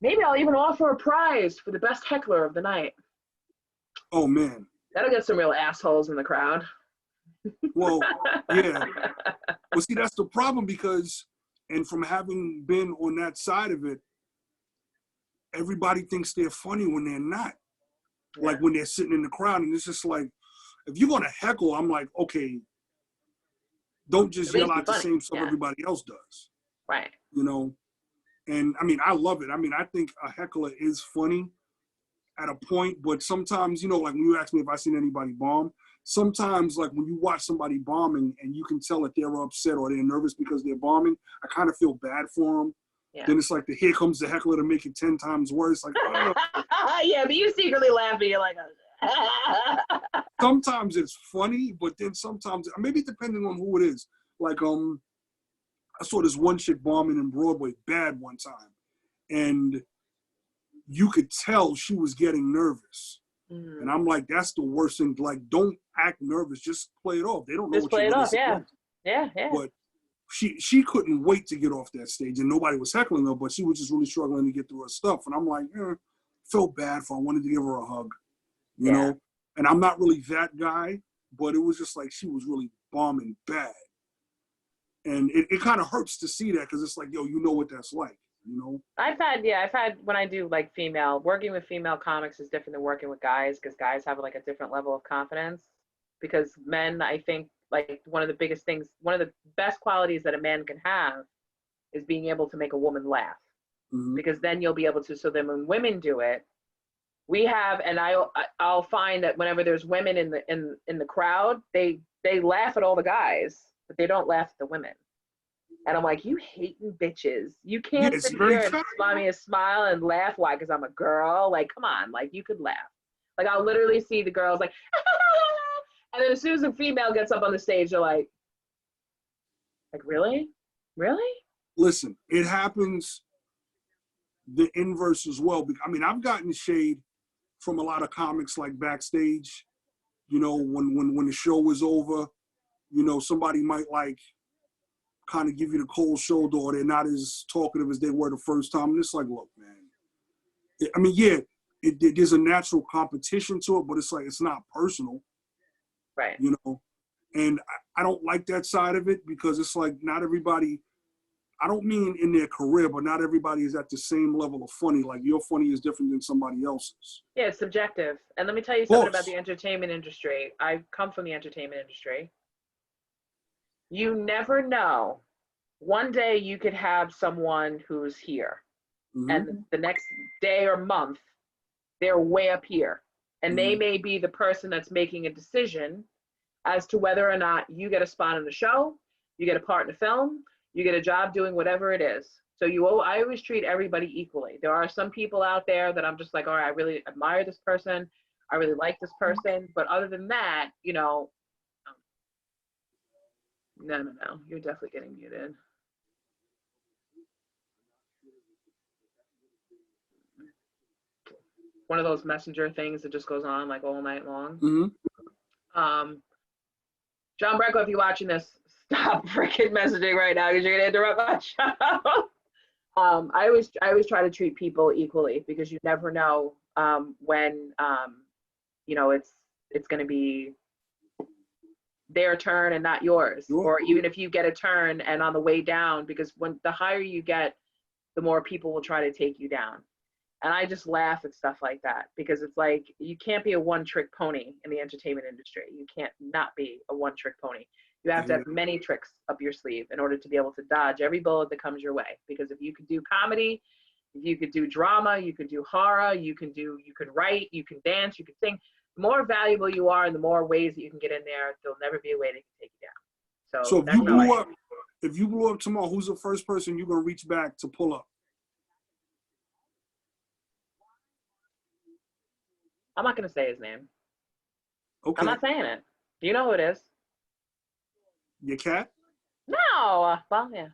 [SPEAKER 1] Maybe I'll even offer a prize for the best heckler of the night.
[SPEAKER 2] Oh, man.
[SPEAKER 1] That'll get some real assholes in the crowd.
[SPEAKER 2] Well, yeah. Well, see, that's the problem because, and from having been on that side of it, everybody thinks they're funny when they're not. like when they're sitting in the crowd, and it's just like, if you're gonna heckle, I'm like, okay, don't just yell out the same stuff everybody else does.
[SPEAKER 1] Right.
[SPEAKER 2] You know, and I mean, I love it. I mean, I think a heckler is funny at a point, but sometimes, you know, like when you ask me if I seen anybody bomb, sometimes like when you watch somebody bombing and you can tell that they're upset or they're nervous because they're bombing, I kind of feel bad for them. Yeah. Then it's like here comes the heckler to make it 10 times worse. Like, oh.
[SPEAKER 1] Yeah, but you secretly laugh and you're like,
[SPEAKER 2] sometimes it's funny, but then sometimes, maybe depending on who it is. Like, I saw this one chick bombing in Broadway bad one time, and you could tell she was getting nervous. Mm. And I'm like, that's the worst thing. Like, don't act nervous. Just play it off. They don't know
[SPEAKER 1] just
[SPEAKER 2] what
[SPEAKER 1] play
[SPEAKER 2] you're
[SPEAKER 1] it off.
[SPEAKER 2] Yeah.
[SPEAKER 1] Yeah.
[SPEAKER 2] But she couldn't wait to get off that stage, and nobody was heckling her, but she was just really struggling to get through her stuff. And I'm like, felt bad for her. I wanted to give her a hug, you know? And I'm not really that guy, but it was just like she was really bombing bad. And it kind of hurts to see that, because it's like, yo, you know what that's like, you know?
[SPEAKER 1] I've had, when I do like working with female comics is different than working with guys, because guys have like a different level of confidence. Because men, I think, like one of the biggest things, one of the best qualities that a man can have is being able to make a woman laugh. Mm-hmm. Because then you'll be able to, so then when women do it, we have, and I'll find that whenever there's women in the crowd, they laugh at all the guys, but they don't laugh at the women. And I'm like, you hating bitches. You can't sit here and smile me a smile and laugh. Why? Because I'm a girl. Like, come on. Like, you could laugh. Like, I'll literally see the girls like, and then as soon as a female gets up on the stage, they're like, really? Really?
[SPEAKER 2] Listen, it happens the inverse as well. I mean, I've gotten shade from a lot of comics, like backstage, you know, when the show was over, you know, somebody might like kind of give you the cold shoulder, or they're not as talkative as they were the first time. And it's like, look, man, I mean, yeah, there's a natural competition to it, but it's like, it's not personal.
[SPEAKER 1] Right.
[SPEAKER 2] You know, and I don't like that side of it, because it's like, not everybody, I don't mean in their career, but not everybody is at the same level of funny. Like, your funny is different than somebody else's.
[SPEAKER 1] Yeah, it's subjective. And let me tell you something about the entertainment industry. I come from the entertainment industry. You never know. One day you could have someone who's here, mm-hmm. and the next day or month, they're way up here. And mm-hmm. they may be the person that's making a decision as to whether or not you get a spot in the show, you get a part in the film, you get a job doing whatever it is. So I always treat everybody equally. There are some people out there that I'm just like, all right, I really admire this person. I really like this person. But other than that, you know, no. You're definitely getting muted. One of those messenger things that just goes on like all night long.
[SPEAKER 2] Mm-hmm.
[SPEAKER 1] John Brecco, if you're watching this, stop freaking messaging right now, because you're gonna interrupt my show. I always try to treat people equally, because you never know when you know it's gonna be their turn and not yours. Sure. Or even if you get a turn and on the way down, because when the higher you get, the more people will try to take you down. And I just laugh at stuff like that, because it's like, you can't be a one-trick pony in the entertainment industry. You can't not be a one-trick pony. You have to have many tricks up your sleeve in order to be able to dodge every bullet that comes your way. Because if you could do comedy, you could do drama, you could do horror, you could write, you can dance, you can sing. The more valuable you are and the more ways that you can get in there, there'll never be a way they can take you down.
[SPEAKER 2] So if you blew up tomorrow, who's the first person you're gonna reach back to pull up?
[SPEAKER 1] I'm not gonna say his name.
[SPEAKER 2] Okay.
[SPEAKER 1] I'm not saying it. Do you know who it is?
[SPEAKER 2] Your cat?
[SPEAKER 1] No. Well, yeah.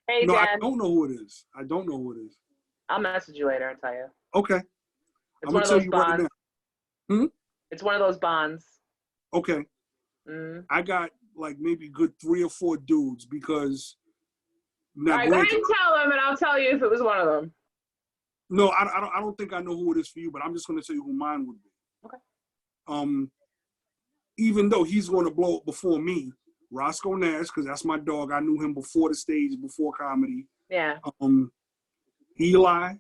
[SPEAKER 1] Hey,
[SPEAKER 2] no,
[SPEAKER 1] Dan.
[SPEAKER 2] I don't know who it is.
[SPEAKER 1] I'll message you later and tell you.
[SPEAKER 2] Okay.
[SPEAKER 1] It's one of those bonds.
[SPEAKER 2] Right,
[SPEAKER 1] it's one of those bonds.
[SPEAKER 2] Okay.
[SPEAKER 1] Mm.
[SPEAKER 2] I got like maybe good 3 or 4 dudes, because.
[SPEAKER 1] All right, go ahead and tell them, and I'll tell you if it was one of them.
[SPEAKER 2] No, I don't think I know who it is for you, but I'm just going to tell you who mine would be.
[SPEAKER 1] Okay.
[SPEAKER 2] Even though he's going to blow up before me, Roscoe Nash, because that's my dog. I knew him before the stage, before comedy.
[SPEAKER 1] Yeah.
[SPEAKER 2] Eli,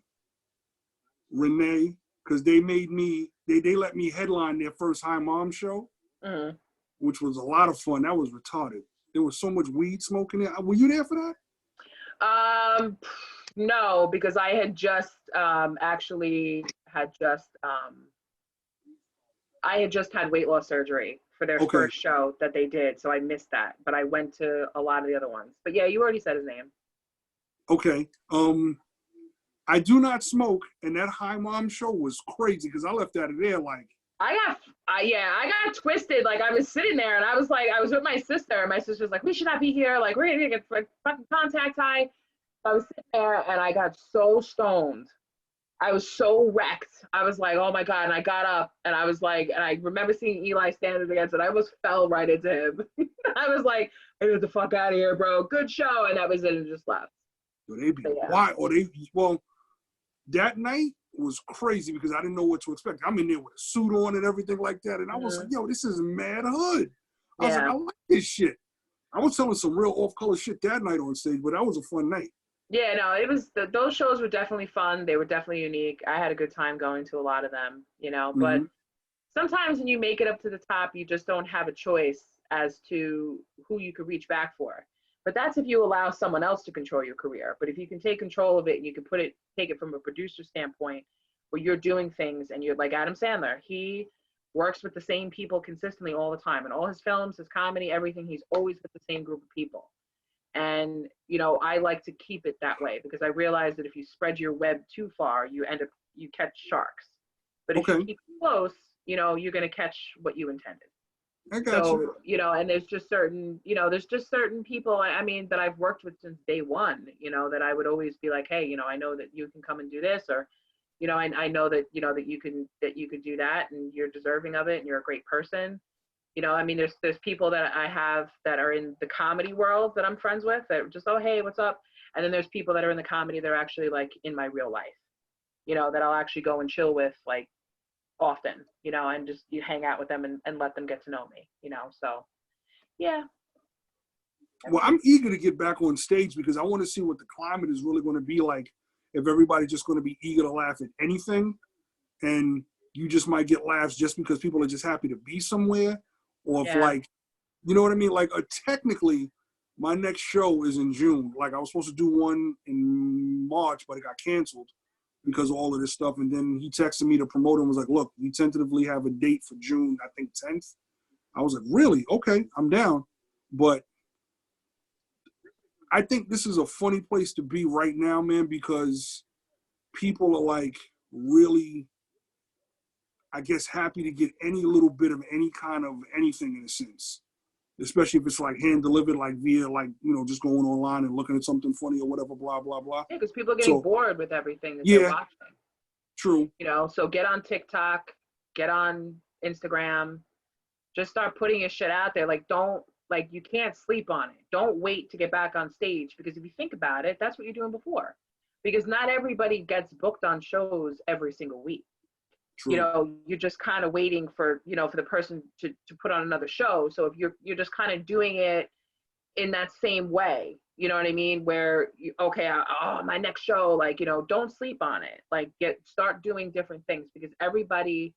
[SPEAKER 2] Renee, because they made me, they let me headline their first High Mom show,
[SPEAKER 1] Mm.
[SPEAKER 2] which was a lot of fun. That was retarded. There was so much weed smoking there. Were you there for that?
[SPEAKER 1] No, because I had just actually had just I had just had weight loss surgery for their
[SPEAKER 2] Okay,
[SPEAKER 1] first show that they did, so I missed that. But I went to a lot of the other ones. But yeah, you already said his name.
[SPEAKER 2] okay. I do not smoke, and that High Mom show was crazy because I left out of there like,
[SPEAKER 1] I got twisted. Like I was sitting there and I was like, I was with my sister, and my sister's like, we should not be here. Like we're gonna get like fucking contact high. I was sitting there and I got so stoned. I was so wrecked. I was like, oh my God. And I got up and I was like, and I remember seeing Eli standing against it. I almost fell right into him. I was like, get the fuck out of here, bro. Good show. And that was it, and just left.
[SPEAKER 2] they be
[SPEAKER 1] So, yeah.
[SPEAKER 2] quiet, or well, that night was crazy because I didn't know what to expect. I'm in there with a suit on and everything like that, and I was like, yo, this is mad hood. I was like, I like this shit. I was telling some real off-color shit that night on stage, but that was a fun night.
[SPEAKER 1] Yeah, no, it was those shows were definitely fun. They were definitely unique. I had a good time going to a lot of them, but sometimes when you make it up to the top, you just don't have a choice as to who you could reach back for. But that's if you allow someone else to control your career. But if you can take control of it and you can take it from a producer standpoint where you're doing things and you're like Adam Sandler, he works with the same people consistently all the time. In all his films, his comedy, everything, he's always with the same group of people. And, I like to keep it that way because I realize that if you spread your web too far, you catch sharks. But if you keep it close, you're going to catch what you intended.
[SPEAKER 2] I got you.
[SPEAKER 1] And there's just certain people, I mean, that I've worked with since day one, that I would always be like, hey, I know that you can come and do this, or, I know that, that you could do that and you're deserving of it and you're a great person. I mean, there's people that I have that are in the comedy world that I'm friends with that are just, oh, hey, what's up? And then there's people that are in the comedy that are actually like in my real life, that I'll actually go and chill with like often, and just you hang out with them and let them get to know me, so yeah.
[SPEAKER 2] Well, I'm eager to get back on stage because I want to see what the climate is really going to be like if everybody's just going to be eager to laugh at anything, and you just might get laughs just because people are just happy to be somewhere. Or if like, you know what I mean? Like technically, my next show is in June. Like I was supposed to do one in March, but it got canceled because of all of this stuff. And then he texted me to promote and was like, look, we tentatively have a date for June, I think 10th. I was like, really? Okay, I'm down. But I think this is a funny place to be right now, man, because people are like really, I guess, happy to get any little bit of any kind of anything in a sense, especially if it's like hand delivered, like via like, just going online and looking at something funny or whatever, blah, blah, blah.
[SPEAKER 1] Yeah, because people are getting bored with everything that they're watching.
[SPEAKER 2] True.
[SPEAKER 1] So get on TikTok, get on Instagram, just start putting your shit out there. Like, you can't sleep on it. Don't wait to get back on stage, because if you think about it, that's what you're doing before. Because not everybody gets booked on shows every single week. True. You're just kind of waiting for, for the person to put on another show. So if you're just kind of doing it in that same way, you know what I mean? Where, my next show, like, don't sleep on it. Like start doing different things, because everybody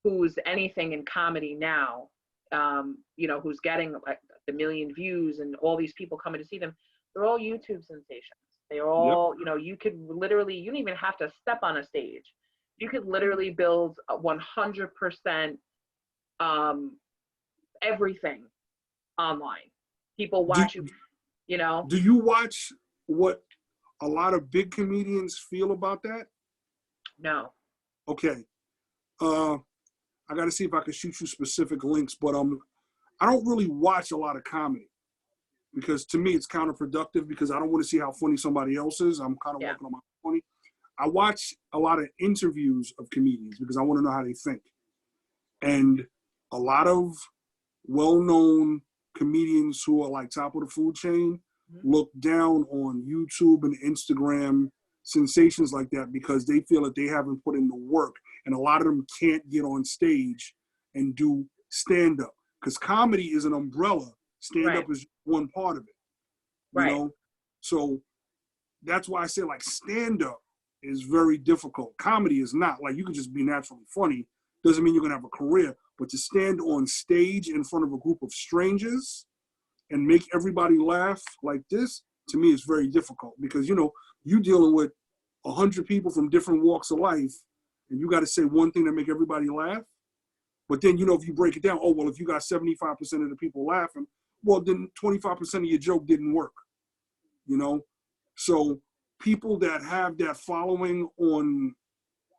[SPEAKER 1] who's anything in comedy now, who's getting like the million views and all these people coming to see them, they're all YouTube sensations. They're all, you could literally, you don't even have to step on a stage. You could literally build 100% everything online. People watch you,
[SPEAKER 2] Do you watch what a lot of big comedians feel about that?
[SPEAKER 1] No.
[SPEAKER 2] Okay. I got to see if I can shoot you specific links, but I don't really watch a lot of comedy because to me it's counterproductive because I don't want to see how funny somebody else is. I'm kind of working on my funny. I watch a lot of interviews of comedians because I want to know how they think. And a lot of well-known comedians who are like top of the food chain look down on YouTube and Instagram sensations like that because they feel that they haven't put in the work. And a lot of them can't get on stage and do stand-up because comedy is an umbrella. Stand-up is one part of it. You know? So that's why I say like stand-up is very difficult. Comedy is not. Like, you can just be naturally funny. Doesn't mean you're going to have a career. But to stand on stage in front of a group of strangers and make everybody laugh like this, to me, is very difficult. Because, you know, you dealing with 100 people from different walks of life, and you got to say one thing to make everybody laugh. But then, you know, if you break it down, oh, well, if you got 75% of the people laughing, well, then 25% of your joke didn't work, you know? So people that have that following on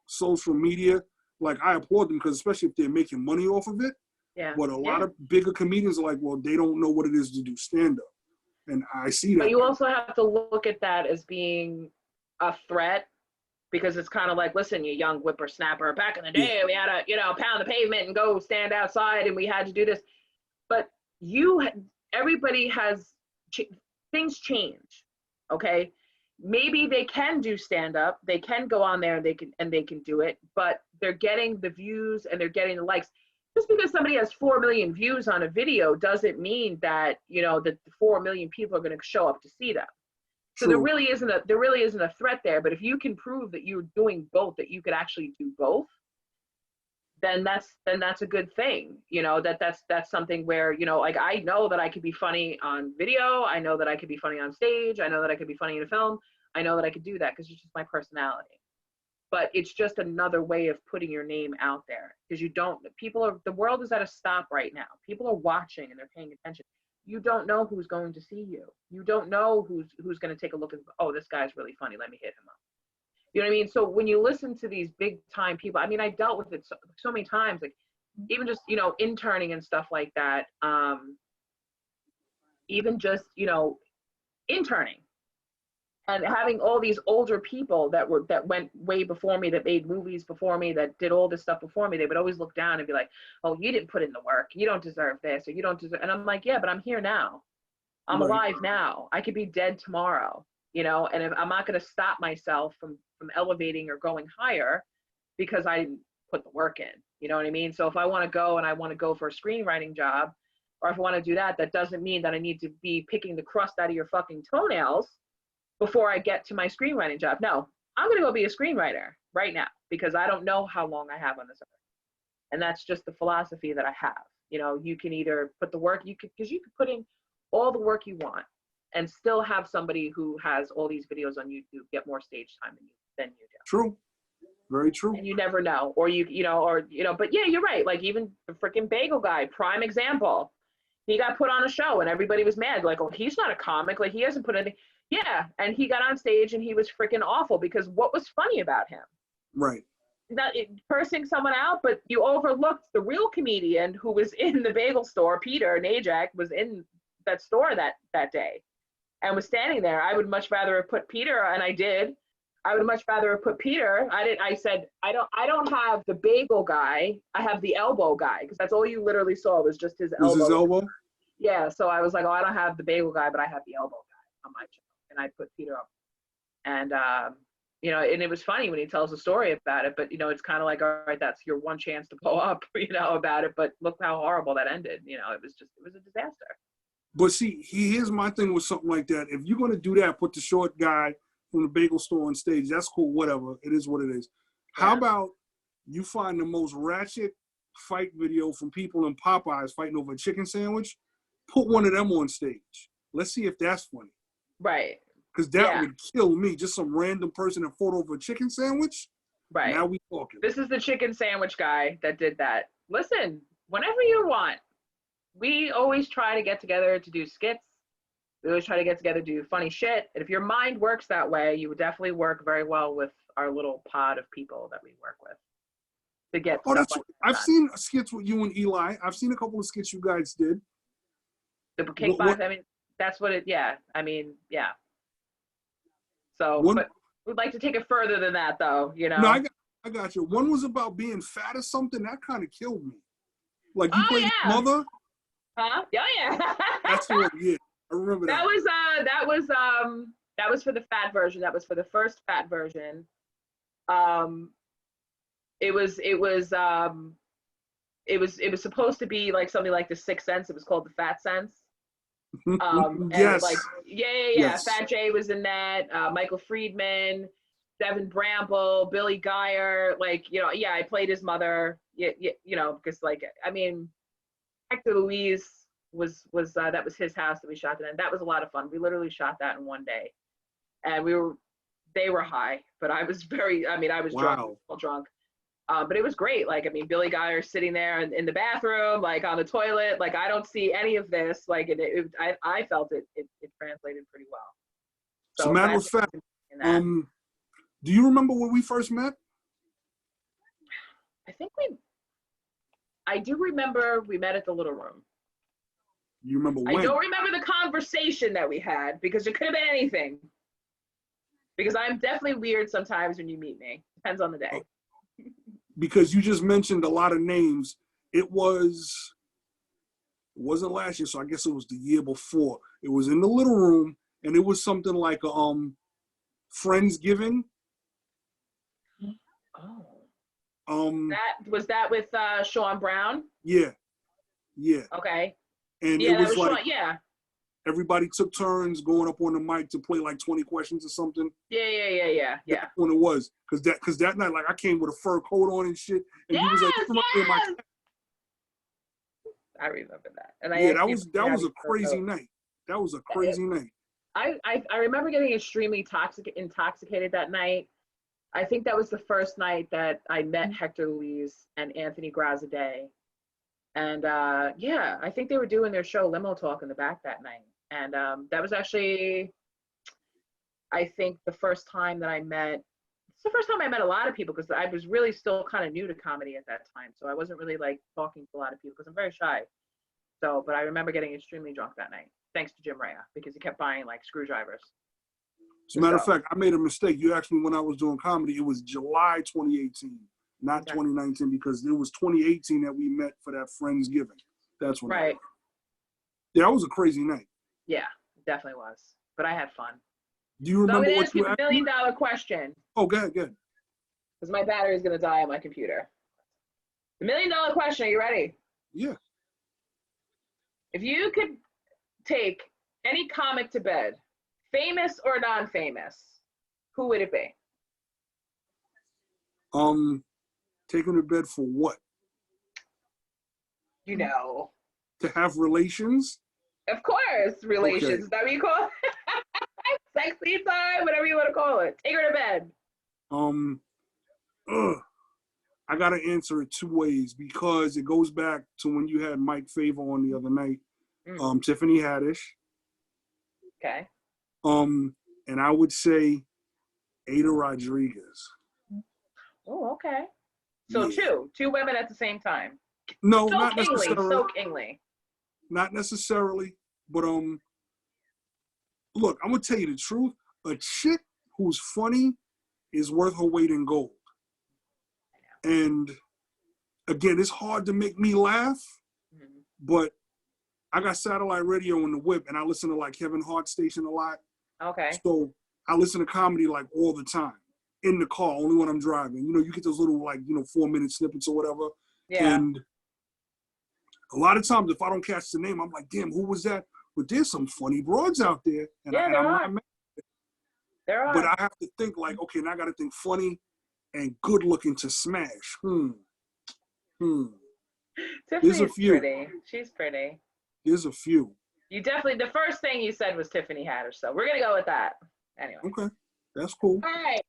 [SPEAKER 2] social media, like, I applaud them, because especially if they're making money off of it.
[SPEAKER 1] Yeah.
[SPEAKER 2] But a lot of bigger comedians are like, well, they don't know what it is to do stand-up. And I see that.
[SPEAKER 1] But you also have to look at that as being a threat, because it's kind of like, listen, you young whippersnapper, back in the day, we had to, you know, pound the pavement and go stand outside, and we had to do this. But everybody has, things change, okay? Maybe they can do stand-up, they can go on there and they can do it, but they're getting the views and they're getting the likes. Just because somebody has 4 million views on a video doesn't mean that, you know, that the 4 million people are going to show up to see them. So
[SPEAKER 2] True.
[SPEAKER 1] there really isn't a threat there. But if you can prove that you're doing both, that you could actually do both, then that's a good thing. You know, that's something where, you know, like, I know that I could be funny on video. I know that I could be funny on stage. I know that I could be funny in a film. I know that I could do that because it's just my personality. But it's just another way of putting your name out there, because the world is at a stop right now. People are watching and they're paying attention. You don't know who's going to see you. You don't know who's going to take a look and, oh, this guy's really funny, let me hit him up. You know what I mean? So when you listen to these big time people, I mean, I dealt with it so many times, like, even just, you know, interning and stuff like that. Even just, you know, interning and having all these older people that went way before me, that made movies before me, that did all this stuff before me. They would always look down and be like, oh, you didn't put in the work. You don't deserve this, or you don't deserve. And I'm like, yeah, but I'm here now. I'm alive now. I could be dead tomorrow, you know, and if I'm not going to stop myself from elevating or going higher because I didn't put the work in, you know what I mean? So if I want to go and I want to go for a screenwriting job, or if I want to do that, that doesn't mean that I need to be picking the crust out of your fucking toenails before I get to my screenwriting job. No, I'm going to go be a screenwriter right now, because I don't know how long I have on this earth. And that's just the philosophy that I have. You know, you can either put the work, because you could put in all the work you want and still have somebody who has all these videos on YouTube get more stage time than you do.
[SPEAKER 2] True. Very true.
[SPEAKER 1] And you never know. Or but yeah, you're right. Like, even the freaking bagel guy, prime example. He got put on a show and everybody was mad. Like, oh, he's not a comic. Like, he hasn't put anything. Yeah, and he got on stage and he was freaking awful, because what was funny about him?
[SPEAKER 2] Right.
[SPEAKER 1] Not cursing someone out, but you overlooked the real comedian who was in the bagel store. Peter Najak was in that store that day and was standing there. I would much rather have put Peter, and I did. I would much rather have put Peter. I said, I don't have the bagel guy. I have the elbow guy, because that's all you literally saw was just his elbow.
[SPEAKER 2] Was his elbow?
[SPEAKER 1] Yeah, so I was like, oh, I don't have the bagel guy, but I have the elbow guy on my show. And I put Peter up. And, you know, and it was funny when he tells a story about it, but, you know, it's kind of like, all right, that's your one chance to blow up, you know, about it. But look how horrible that ended. You know, it was a disaster.
[SPEAKER 2] But see, here's my thing with something like that. If you're going to do that, put the short guy from the bagel store on stage. That's cool, whatever. It is what it is. Yeah. How about you find the most ratchet fight video from people in Popeyes fighting over a chicken sandwich? Put one of them on stage. Let's see if that's funny.
[SPEAKER 1] Right.
[SPEAKER 2] Because that would kill me. Just some random person that fought over a chicken sandwich.
[SPEAKER 1] Right.
[SPEAKER 2] Now we talking.
[SPEAKER 1] This is the chicken sandwich guy that did that. Listen, whenever you want, we always try to get together to do skits. We always try to get together to do funny shit. And if your mind works that way, you would definitely work very well with our little pod of people that we work with. To get
[SPEAKER 2] that's like I've seen skits with you and Eli. I've seen a couple of skits you guys did.
[SPEAKER 1] The cake box, I mean, that's what it, yeah. I mean, yeah. So, but we'd like to take it further than that, though, you know?
[SPEAKER 2] No, I got you. One was about being fat or something. That kind of killed me. Like, you played his mother?
[SPEAKER 1] Huh? Oh, yeah.
[SPEAKER 2] That's the one, yeah. I remember that.
[SPEAKER 1] That was for the fat version. That was for the first fat version. It was supposed to be like something like The Sixth Sense. It was called The Fat Sense.
[SPEAKER 2] Yes.
[SPEAKER 1] Like, yeah. Yes. Fat Jay was in that. Michael Friedman. Devin Bramble, Billy Geyer, like, yeah, I played his mother, because like, I mean, Hector Louise was that was his house that we shot it in. That was a lot of fun. We literally shot that in one day, and they were high, but I was I was drunk. But it was great. Like, I mean, Billy Geyer sitting there in the bathroom, like on the toilet. Like, I don't see any of this. Like, I felt it translated pretty well.
[SPEAKER 2] So, matter of fact, do you remember when we first met?
[SPEAKER 1] I do remember we met at the Little Room.
[SPEAKER 2] You remember when?
[SPEAKER 1] I don't remember the conversation that we had, because it could have been anything. Because I'm definitely weird sometimes when you meet me. Depends on the day.
[SPEAKER 2] Because you just mentioned a lot of names. It wasn't last year, so I guess it was the year before. It was in the Little Room, and it was something like a Friendsgiving.
[SPEAKER 1] Oh. Was that with Sean Brown?
[SPEAKER 2] Yeah.
[SPEAKER 1] Okay.
[SPEAKER 2] And
[SPEAKER 1] yeah,
[SPEAKER 2] it was like
[SPEAKER 1] Sean, yeah.
[SPEAKER 2] Everybody took turns going up on the mic to play like 20 questions or something.
[SPEAKER 1] Yeah.
[SPEAKER 2] That's when it was. Cause that night, like, I came with a fur coat on and shit. And he was like,
[SPEAKER 1] yes! I remember that. And
[SPEAKER 2] that was a crazy night. That was a crazy night.
[SPEAKER 1] I remember getting extremely intoxicated that night. I think that was the first night that I met Hector Louise and Anthony Grazadeh. And I think they were doing their show Limo Talk in the back that night. And that was actually, I think, it's the first time I met a lot of people, because I was really still kind of new to comedy at that time. So I wasn't really like talking to a lot of people because I'm very shy. So, but I remember getting extremely drunk that night, thanks to Jim Rea, because he kept buying like screwdrivers.
[SPEAKER 2] As a matter of fact, I made a mistake. You asked me when I was doing comedy. It was July 2018, not 2019, because it was 2018 that we met for that Friendsgiving. That's when.
[SPEAKER 1] Right.
[SPEAKER 2] Yeah, that was a crazy night.
[SPEAKER 1] Yeah, it definitely was. But I had fun.
[SPEAKER 2] Do you remember what you
[SPEAKER 1] asked? $1 million question.
[SPEAKER 2] Oh, go ahead.
[SPEAKER 1] Because my battery is going to die on my computer. The $1 million question. Are you ready?
[SPEAKER 2] Yeah.
[SPEAKER 1] If you could take any comic to bed, famous or non-famous, who would it be?
[SPEAKER 2] Taking to bed for what?
[SPEAKER 1] You know.
[SPEAKER 2] To have relations?
[SPEAKER 1] Of course, relations. Okay. Is that what you call it? Sexy time, whatever you want to call it. Take her to bed.
[SPEAKER 2] I gotta answer it two ways, because it goes back to when you had Mike Favor on the other night. Tiffany Haddish.
[SPEAKER 1] Okay.
[SPEAKER 2] And I would say Ada Rodriguez.
[SPEAKER 1] Oh, okay. So two women at the same time.
[SPEAKER 2] No,
[SPEAKER 1] so
[SPEAKER 2] not necessarily.
[SPEAKER 1] So kingly.
[SPEAKER 2] Not necessarily, but look, I'm gonna tell you the truth. A chick who's funny is worth her weight in gold. And again, it's hard to make me laugh, but I got satellite radio in the whip, and I listen to like Kevin Hart station a lot.
[SPEAKER 1] Okay.
[SPEAKER 2] So I listen to comedy like all the time in the car, only when I'm driving. You know, you get those little 4-minute snippets or whatever.
[SPEAKER 1] Yeah.
[SPEAKER 2] And a lot of times, if I don't catch the name, I'm like, damn, who was that? But there's some funny broads out there. And
[SPEAKER 1] there are.
[SPEAKER 2] There are. But I have to think like, okay, now I got to think funny and good looking to smash.
[SPEAKER 1] Tiffany's pretty. She's pretty.
[SPEAKER 2] There's a few.
[SPEAKER 1] You definitely, the first thing you said was Tiffany Haddish, so we're going to go with that. Anyway.
[SPEAKER 2] Okay. That's cool.
[SPEAKER 1] All right.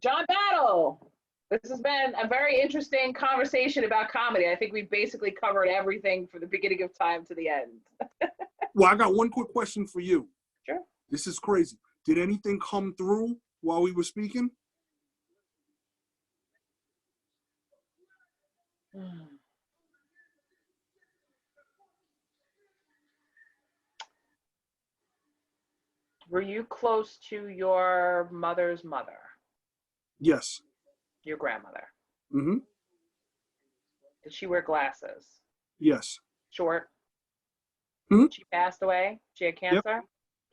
[SPEAKER 1] John Battle. This has been a very interesting conversation about comedy. I think we basically covered everything from the beginning of time to the end.
[SPEAKER 2] Well, I got one quick question for you.
[SPEAKER 1] Sure.
[SPEAKER 2] This is crazy. Did anything come through while we were speaking?
[SPEAKER 1] Were you close to your mother's mother?
[SPEAKER 2] Yes.
[SPEAKER 1] Your grandmother?
[SPEAKER 2] Mm-hmm.
[SPEAKER 1] Did she wear glasses?
[SPEAKER 2] Yes.
[SPEAKER 1] Short?
[SPEAKER 2] Hmm?
[SPEAKER 1] She passed away? She had cancer?
[SPEAKER 2] Yep.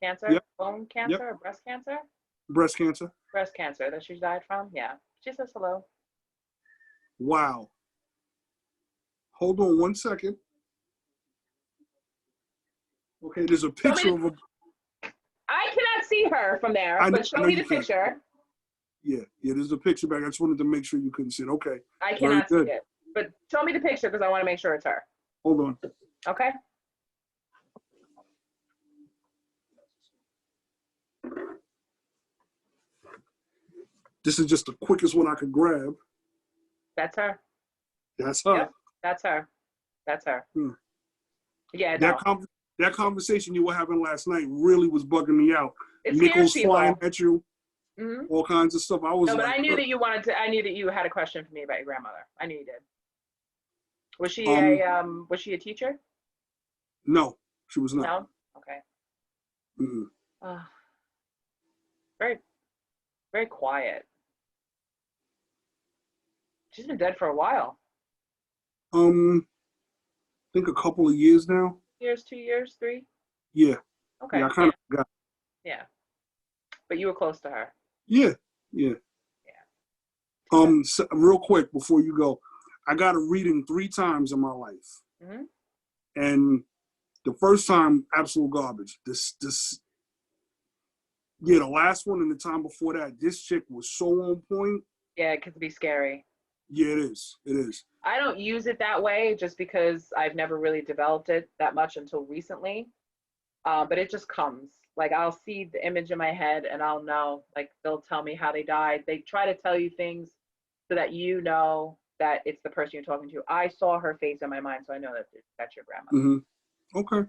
[SPEAKER 1] Cancer?
[SPEAKER 2] Yep.
[SPEAKER 1] Bone cancer or breast cancer?
[SPEAKER 2] Breast cancer.
[SPEAKER 1] Breast cancer that she died from? Yeah. She says hello.
[SPEAKER 2] Wow. Hold on one second. Okay, there's a picture of a...
[SPEAKER 1] I cannot see her from there, but show me the picture.
[SPEAKER 2] Yeah, there's a picture back. I just wanted to make sure you couldn't see it. Okay.
[SPEAKER 1] I
[SPEAKER 2] Very
[SPEAKER 1] cannot see
[SPEAKER 2] good.
[SPEAKER 1] it. But show me the picture because I want to make sure it's her.
[SPEAKER 2] Hold on.
[SPEAKER 1] Okay.
[SPEAKER 2] This is just the quickest one I could grab.
[SPEAKER 1] That's her.
[SPEAKER 2] That's her.
[SPEAKER 1] Yep, that's her. That's her.
[SPEAKER 2] Hmm.
[SPEAKER 1] Yeah, no.
[SPEAKER 2] That conversation you were having last night really was bugging me out.
[SPEAKER 1] It
[SPEAKER 2] Nickels
[SPEAKER 1] scares people.
[SPEAKER 2] flying at you,
[SPEAKER 1] Mm-hmm.
[SPEAKER 2] all kinds of stuff. I was
[SPEAKER 1] No, but
[SPEAKER 2] like,
[SPEAKER 1] I knew that you wanted to. I knew that you had a question for me about your grandmother. I knew you did. Was she was she a teacher?
[SPEAKER 2] No, she was not.
[SPEAKER 1] No. Okay.
[SPEAKER 2] Mm-hmm.
[SPEAKER 1] Very, very quiet. She's been dead for a while.
[SPEAKER 2] I think a couple of years now.
[SPEAKER 1] 2 years, 3.
[SPEAKER 2] Yeah.
[SPEAKER 1] Okay.
[SPEAKER 2] Yeah, I kind of forgot.
[SPEAKER 1] Yeah. But you were close to her.
[SPEAKER 2] Yeah. So real quick before you go, I got a reading 3 times in my life, and the first time absolute garbage. The last one and the time before that, this chick was so on point.
[SPEAKER 1] Yeah, it could be scary.
[SPEAKER 2] Yeah, it is. It is.
[SPEAKER 1] I don't use it that way just because I've never really developed it that much until recently. But it just comes. Like I'll see the image in my head and I'll know, like they'll tell me how they died. They try to tell you things so that you know that it's the person you're talking to. I saw her face in my mind, so I know that that's your grandmother.
[SPEAKER 2] Mm-hmm. Okay.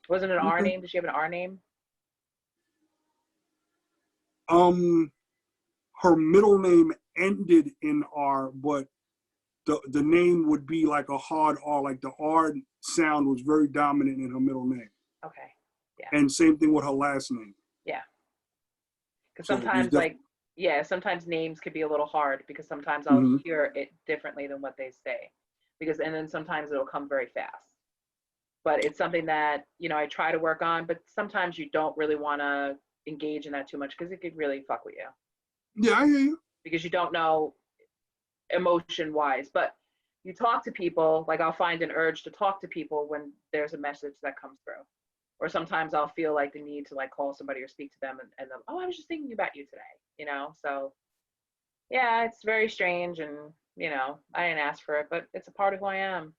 [SPEAKER 1] Was it an R name? Did she have an R name?
[SPEAKER 2] Her middle name ended in R, but the name would be like a hard R, like the R sound was very dominant in her middle name.
[SPEAKER 1] Okay. Yeah.
[SPEAKER 2] And same thing with her last name.
[SPEAKER 1] Yeah. Because
[SPEAKER 2] So
[SPEAKER 1] sometimes sometimes names could be a little hard because sometimes I'll hear it differently than what they say. And then sometimes it'll come very fast. But it's something that, I try to work on, but sometimes you don't really want to engage in that too much because it could really fuck with you.
[SPEAKER 2] Yeah, I hear you.
[SPEAKER 1] Because you don't know emotion wise, but you talk to people, like I'll find an urge to talk to people when there's a message that comes through. Or sometimes I'll feel like the need to like call somebody or speak to them and then, oh, I was just thinking about you today, So yeah, it's very strange and, I didn't ask for it, but it's a part of who I am,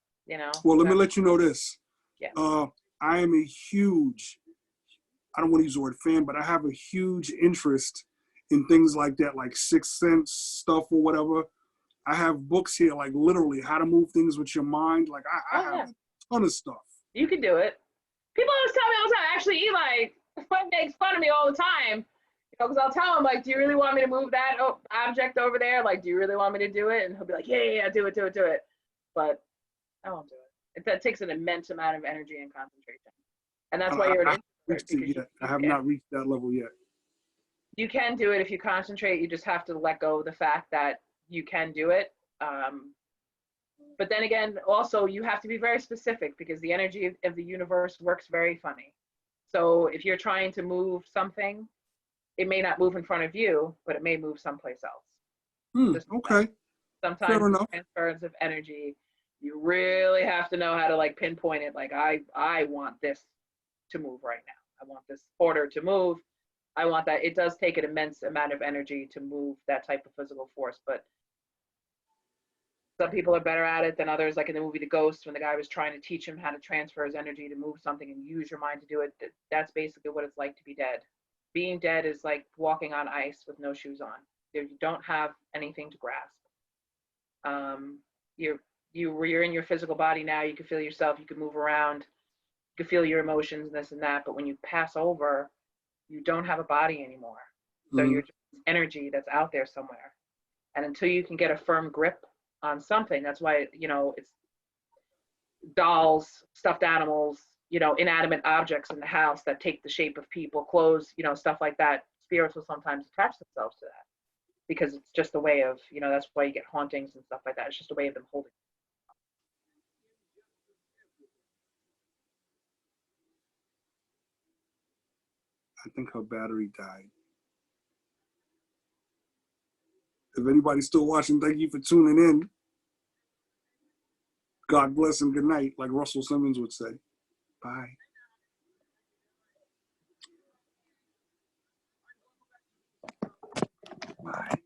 [SPEAKER 2] Well, let me let you know this.
[SPEAKER 1] Yeah.
[SPEAKER 2] I am a huge, I don't want to use the word fan, but I have a huge interest in things like that, like Sixth Sense stuff or whatever. I have books here, like literally how to move things with your mind. Like I have a ton of stuff.
[SPEAKER 1] You can do it. People always tell me all the time, actually, Eli makes fun of me all the time. Because I'll tell him, like, do you really want me to move that object over there? Like, do you really want me to do it? And he'll be like, yeah, do it. But I won't do it. That takes an immense amount of energy and concentration. And that's why you're an introvert.
[SPEAKER 2] I have not reached that level yet.
[SPEAKER 1] You can do it if you concentrate. You just have to let go of the fact that you can do it. But then again, also, you have to be very specific because the energy of the universe works very funny. So if you're trying to move something, it may not move in front of you, but it may move someplace else.
[SPEAKER 2] Okay.
[SPEAKER 1] Sometimes transfers of energy, you really have to know how to like pinpoint it. Like I want this to move right now. I want this order to move. I want that. It does take an immense amount of energy to move that type of physical force, but some people are better at it than others. Like in the movie The Ghost, when the guy was trying to teach him how to transfer his energy to move something and use your mind to do it, that's basically what it's like to be dead. Being dead is like walking on ice with no shoes on. You don't have anything to grasp. You're in your physical body now. You can feel yourself. You can move around. You can feel your emotions, this and that. But when you pass over, you don't have a body anymore. So you're just energy that's out there somewhere. And until you can get a firm grip on something, that's why, it's dolls, stuffed animals, inanimate objects in the house that take the shape of people, clothes, stuff like that. Spirits will sometimes attach themselves to that because it's just a way of, that's why you get hauntings and stuff like that. It's just a way of them holding.
[SPEAKER 2] I think her battery died. If anybody's still watching, thank you for tuning in. God bless and good night, like Russell Simmons would say. Bye. Bye.